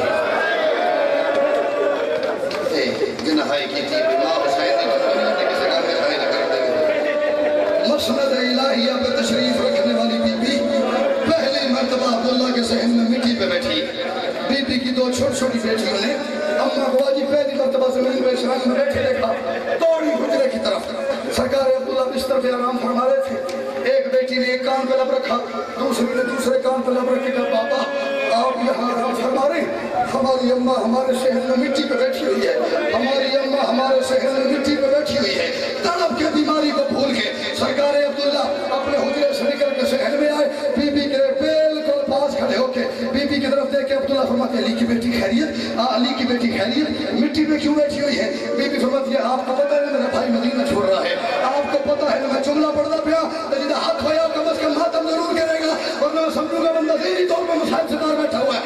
جنہائی کی تھی ماں حسین نے کسی کام میں شاہد کر دے. مسند الہیہ پہ تشریف رکھنے والی بی بی پہلی مرتبہ عبداللہ کے ذہن میں مٹی پہ بیٹھی. بی بی کی 2 چھوٹی چھوٹی بیٹیوں نے اماں کو آجی پہلی مرتبہ زمین پہ اشراق میں بیٹھے دیکھا, دوڑی حجرے کی طرف. سرکار عبداللہ بستر پہ آرام فرما رہے تھے. ایک بیٹی نے ایک کان پہ لب رکھا, دوسری نے دوسرے کان پہ لب رکھے, کہا پاپا آپ یہاں آرام فرما رہے ہیں, ہماری اماں ہمارے شہر میں مٹی پہ بیٹھی ہوئی ہے, ہماری اماں ہمارے شہر میں مٹی پہ بیٹھی ہوئی ہے. تڑپ کے بیماری کو بھول کے سرکار عبداللہ اپنے حجرے سے نکل کے شہر میں آئے. بی بی کے بالکل پاس کھڑے ہو کے بی بی کی طرف دیکھ کے عبداللہ فرماتے علی کی بیٹی خیریت, علی کی بیٹی خیریت, مٹی پہ کیوں بیٹھی ہوئی ہے؟ بی بی فرماتی ہے آپ کو پتہ ہے میرا بھائی مدینہ چھوڑ رہا ہے, آپ کو پتہ ہے میں جملہ پڑھتا پیا جدہ حق ہویا کم از کم ماتم ضرور کرے گا, اور میں سمجھوں گا بندہ ذہنی طور پہ مسائل سے دار بیٹھا ہوا ہے.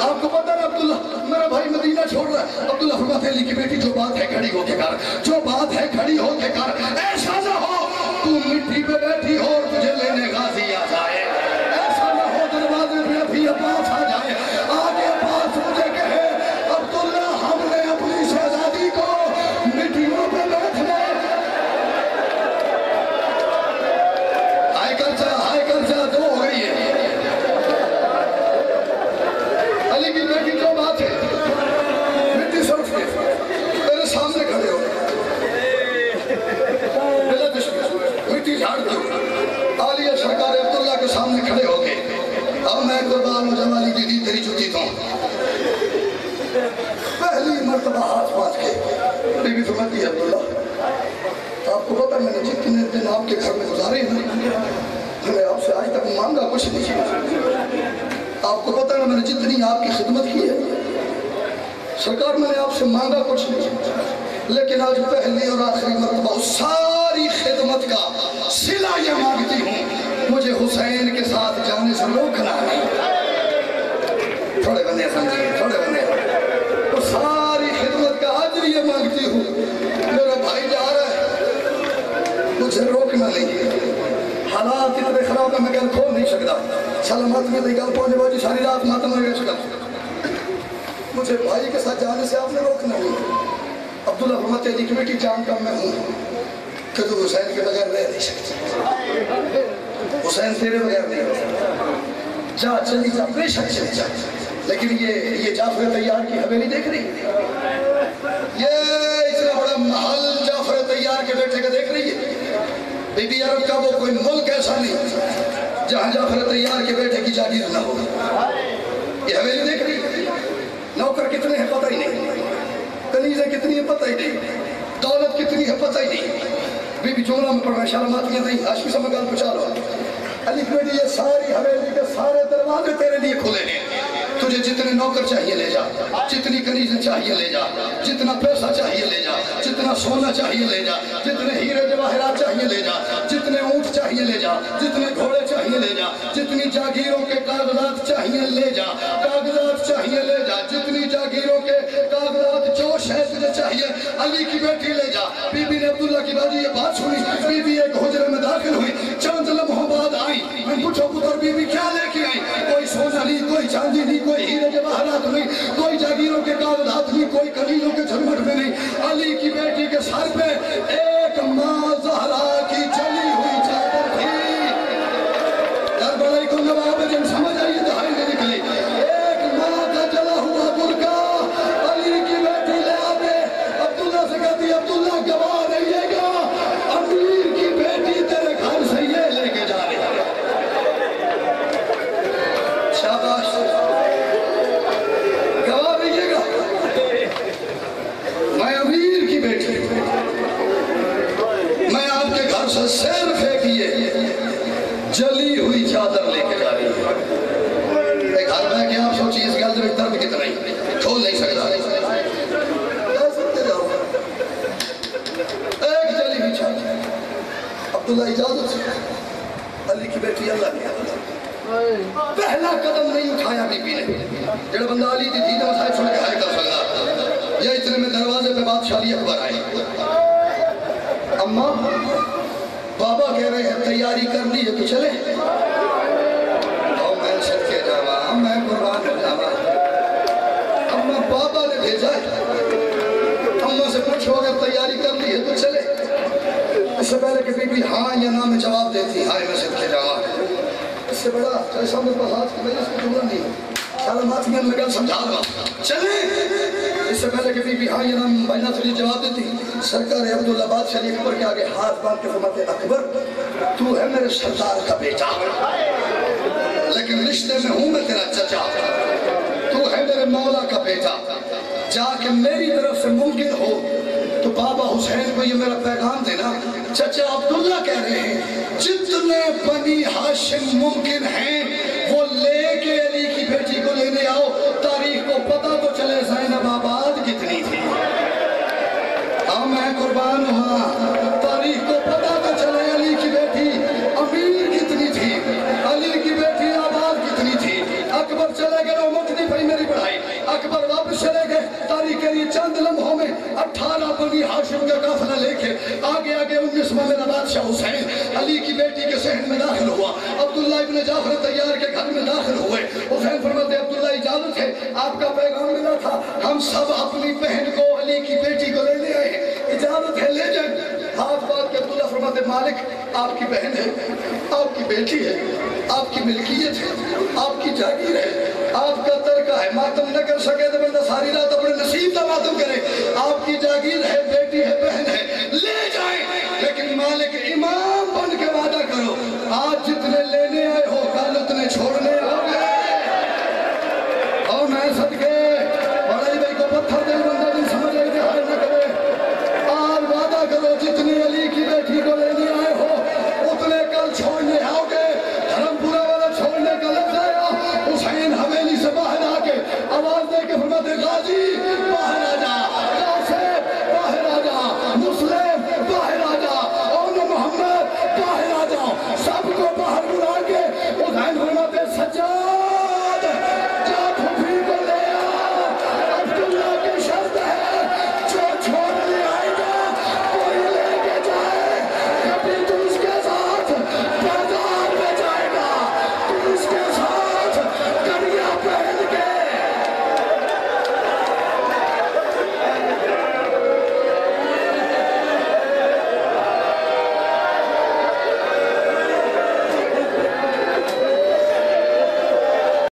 آپ کو پتہ ہے عبداللہ میرا بھائی مدینہ چھوڑ رہا ہے. عبداللہ فرماتے علی کی بیٹی جو بات ہے کھڑی ہو کے کر, جو بات ہے کھڑی ہو کے کر. ایسا نہ ہو تو مٹی پہ بیٹھی ہو اور تجھے لینے غازی آ جائے, ایسا نہ ہو دروازے پہ ابھی عباس آ جائے, آگے عباس مجھے کہے عبداللہ ہم نے اپنی شہزادی کو مٹیوں پہ بیٹھنے. ہائی کلچر 2 ہو گئی ہے. علی کی بیٹی جو بات ہے مٹی سرف کے میرے سامنے کھڑے ہو مٹی جھاڑ دو. عالیہ سرکار عبداللہ کے سامنے کھڑے ہو گئے. اب میں قربان ہو جمالی دیدی تیری جوتی دوں. پہلی مرتبہ ہاتھ پاس کے بی بی فرماتی ہے عبداللہ آپ کو پتہ میں نے جتنے دن آپ کے گھر میں گزارے ہیں میں نے آپ سے آج تک مانگا کچھ نہیں. آپ کو پتہ ہے میں نے جتنی آپ کی خدمت کی ہے سرکار میں نے آپ سے مانگا کچھ نہیں, لیکن آج پہلی اور آخری مرتبہ ساری خدمت کا صلہ یہ مانگتی ہوں, مجھے حسین کے ساتھ جانے سے روکنا نہیں. تھوڑے بنے سمجھے, تھوڑے بنے. تو ساری خدمت کا اجر یہ مانگتی ہوں, میرا بھائی جا رہا ہے مجھے روکنا نہیں. حالات اتنے خراب ہے میں گل کھول نہیں سکتا. سلامت میں نہیں گل پہنچے باجی ساری رات ماتم لگے سکتا. مجھے بھائی کے ساتھ جانے سے آپ نے روکنا نہیں. عبداللہ فرماتے علی کی بیٹی جان کا میں ہوں کہ تو حسین کے بغیر رہ نہیں سکتی. حسین تیرے بغیر نہیں رہ سکتا. جا چلی جا، بے شک چلی جا، لیکن یہ جعفر طیار کی حویلی دیکھ رہی ہے، یہ اتنا بڑا محل جعفر طیار کے بیٹے کا دیکھ رہی ہے۔ بی بی عرب کا وہ کوئی ملک ایسا نہیں جہاں جعفر طیار کے بیٹے کی جاگیر نہ ہو۔ یہ حویلی دیکھ رہی ہے، نوکر کتنے ہیں پتہ ہی نہیں، کنیزیں کتنی ہیں پتہ ہی نہیں، دولت کتنی ہے پتہ ہی نہیں۔ بی بی جملہ میں پڑھنا شرمات میں نہیں، آشمی سے مگال پچھا لو، علی بیٹی یہ ساری حویلی کے سارے دروازے تیرے لیے کھلے ہیں، تجھے جتنے نوکر چاہیے لے جا، جتنی کنیزیں چاہیے لے جا، جتنا پیسہ چاہیے لے جا، جتنا سونا چاہیے لے جا، جتنے ہیرے جواہرات چاہیے لے جا، جتنے اونٹ چاہیے لے جا، جتنے گھوڑے چاہیے لے جا، جتنی جاگیروں کے کاغذات چاہیے لے جا، کاغذات چاہیے لے جا، جتنی جاگیروں کے کاغذات جو شے تجھے چاہیے علی کی بیٹی لے جا۔ بی بی نے عبداللہ کی باجی یہ بات سنی، بی بی ایک حجرے میں داخل ہوئی، چند لمحوں بعد آئی، میں پوچھو پتر بی بی کیا لے کے آئی؟ کوئی سونا نہیں، کوئی چاندی نہیں، کوئی ہیرے جواہرات نہیں، کوئی جاگیروں کے کاغذات نہیں، کوئی کنیزوں کے جھرمٹ میں نہیں، علی کی بیٹی کے سر پہ ایک ماں زہرا کی جلی ہوئی چادر تھی۔ کربلا کو نواب جن سمجھ آئی دہائی میں نکلی، ایک ماں کا جلا ہوا برقع علی کی بیٹی لے آتے، عبداللہ سے کہتی عبداللہ گواہ رہیے گا، امیر کی بیٹی تیرے گھر سے یہ لے کے جا رہی ہے۔ شاباش، گواہ رہیے گا، میں امیر کی بیٹی، میں آپ کے گھر سے صرف ایک یہ جلی ہوئی چادر لے کے جا رہی ہے۔ ایک گھر میں کہ آپ سوچیے اس گل میں درد کتنا ہی کھول نہیں سکتا، ایک جلی ہوئی چادر۔ عبداللہ اجازت سے علی کی بیٹی اللہ نے پہلا قدم نہیں اٹھایا بی بی نے، جڑا بندہ علی دی دید مسائل چھوڑ کے آئے کر سکتا، یا اتنے میں دروازے پہ بادشاہ اکبر آئے، اماں بابا کہہ رہے ہیں تیاری کر لی ہے تو چلے، او میں صدقے جاوا، میں قربان ہو جاوا، اماں بابا نے بھیجا ہے، اماں سے پوچھو اگر تیاری کر لی ہے تو چلے۔ اس سے پہلے کہ بی بی ہاں یا نہ میں جواب دیتی، ہاں میں صدقے جاوا، اس سے بڑا چاہے سامنے پر ہاتھ کی وجہ سے جملہ نہیں، سلامات میں لگا سمجھا رہا چلے۔ اس سے پہلے کہ بی بی ہاں یا نہ بائنا تجھے جواب دیتی، سرکار عبداللہ بادشاہ اکبر کے آگے ہاتھ باندھ کے فرماتے اکبر تو ہے میرے سردار کا بیٹا، لیکن رشتے میں ہوں میں تیرا چچا، تو ہے میرے مولا کا بیٹا، جا کے میری طرف سے ممکن ہو تو بابا حسین کو یہ میرا پیغام دینا، چچا عبداللہ کہہ رہے ہیں جتنے بنی ہاشم ممکن ہیں وہ لے کے علی کی بیٹی کو لینے آؤ، تاریخ کو پتہ تو چلے زینب آباد کتنی تھی، ہاں میں قربان ہوں، تاریخ کو پتہ تو چلے علی کی بیٹی امیر کتنی تھی، علی کی بیٹی آباد کتنی تھی۔ اکبر چلے گئے، عمر نہیں پڑی میری پڑھائی، اکبر واپس چلے گئے، تاریخ کے لیے چند لمحوں میں 18 بنی ہاشم کا قافلہ لے کے آگے 19واں میرا بادشاہ حسین علی کی بیٹی کے صحن میں داخل ہوا، عبداللہ ابن جعفر طیار کے گھر میں داخل ہوئے، حسین فرماتے عبداللہ اجازت ہے، آپ کا پیغام ملا تھا، ہم سب اپنی بہن کو علی کی بیٹی کو لینے آئے ہیں، اجازت ہے لے جائیں۔ ہاتھ بات کے عبداللہ فرماتے مالک آپ کی بہن ہے، آپ کی بیٹی ہے، آپ کی ملکیت ہے، آپ کی جاگیر ہے، آپ کا ترکہ ہے، ماتم نہ کر سکے تو بندہ ساری رات اپنے نصیب کا ماتم کرے، آپ کی جاگیر ہے، بیٹی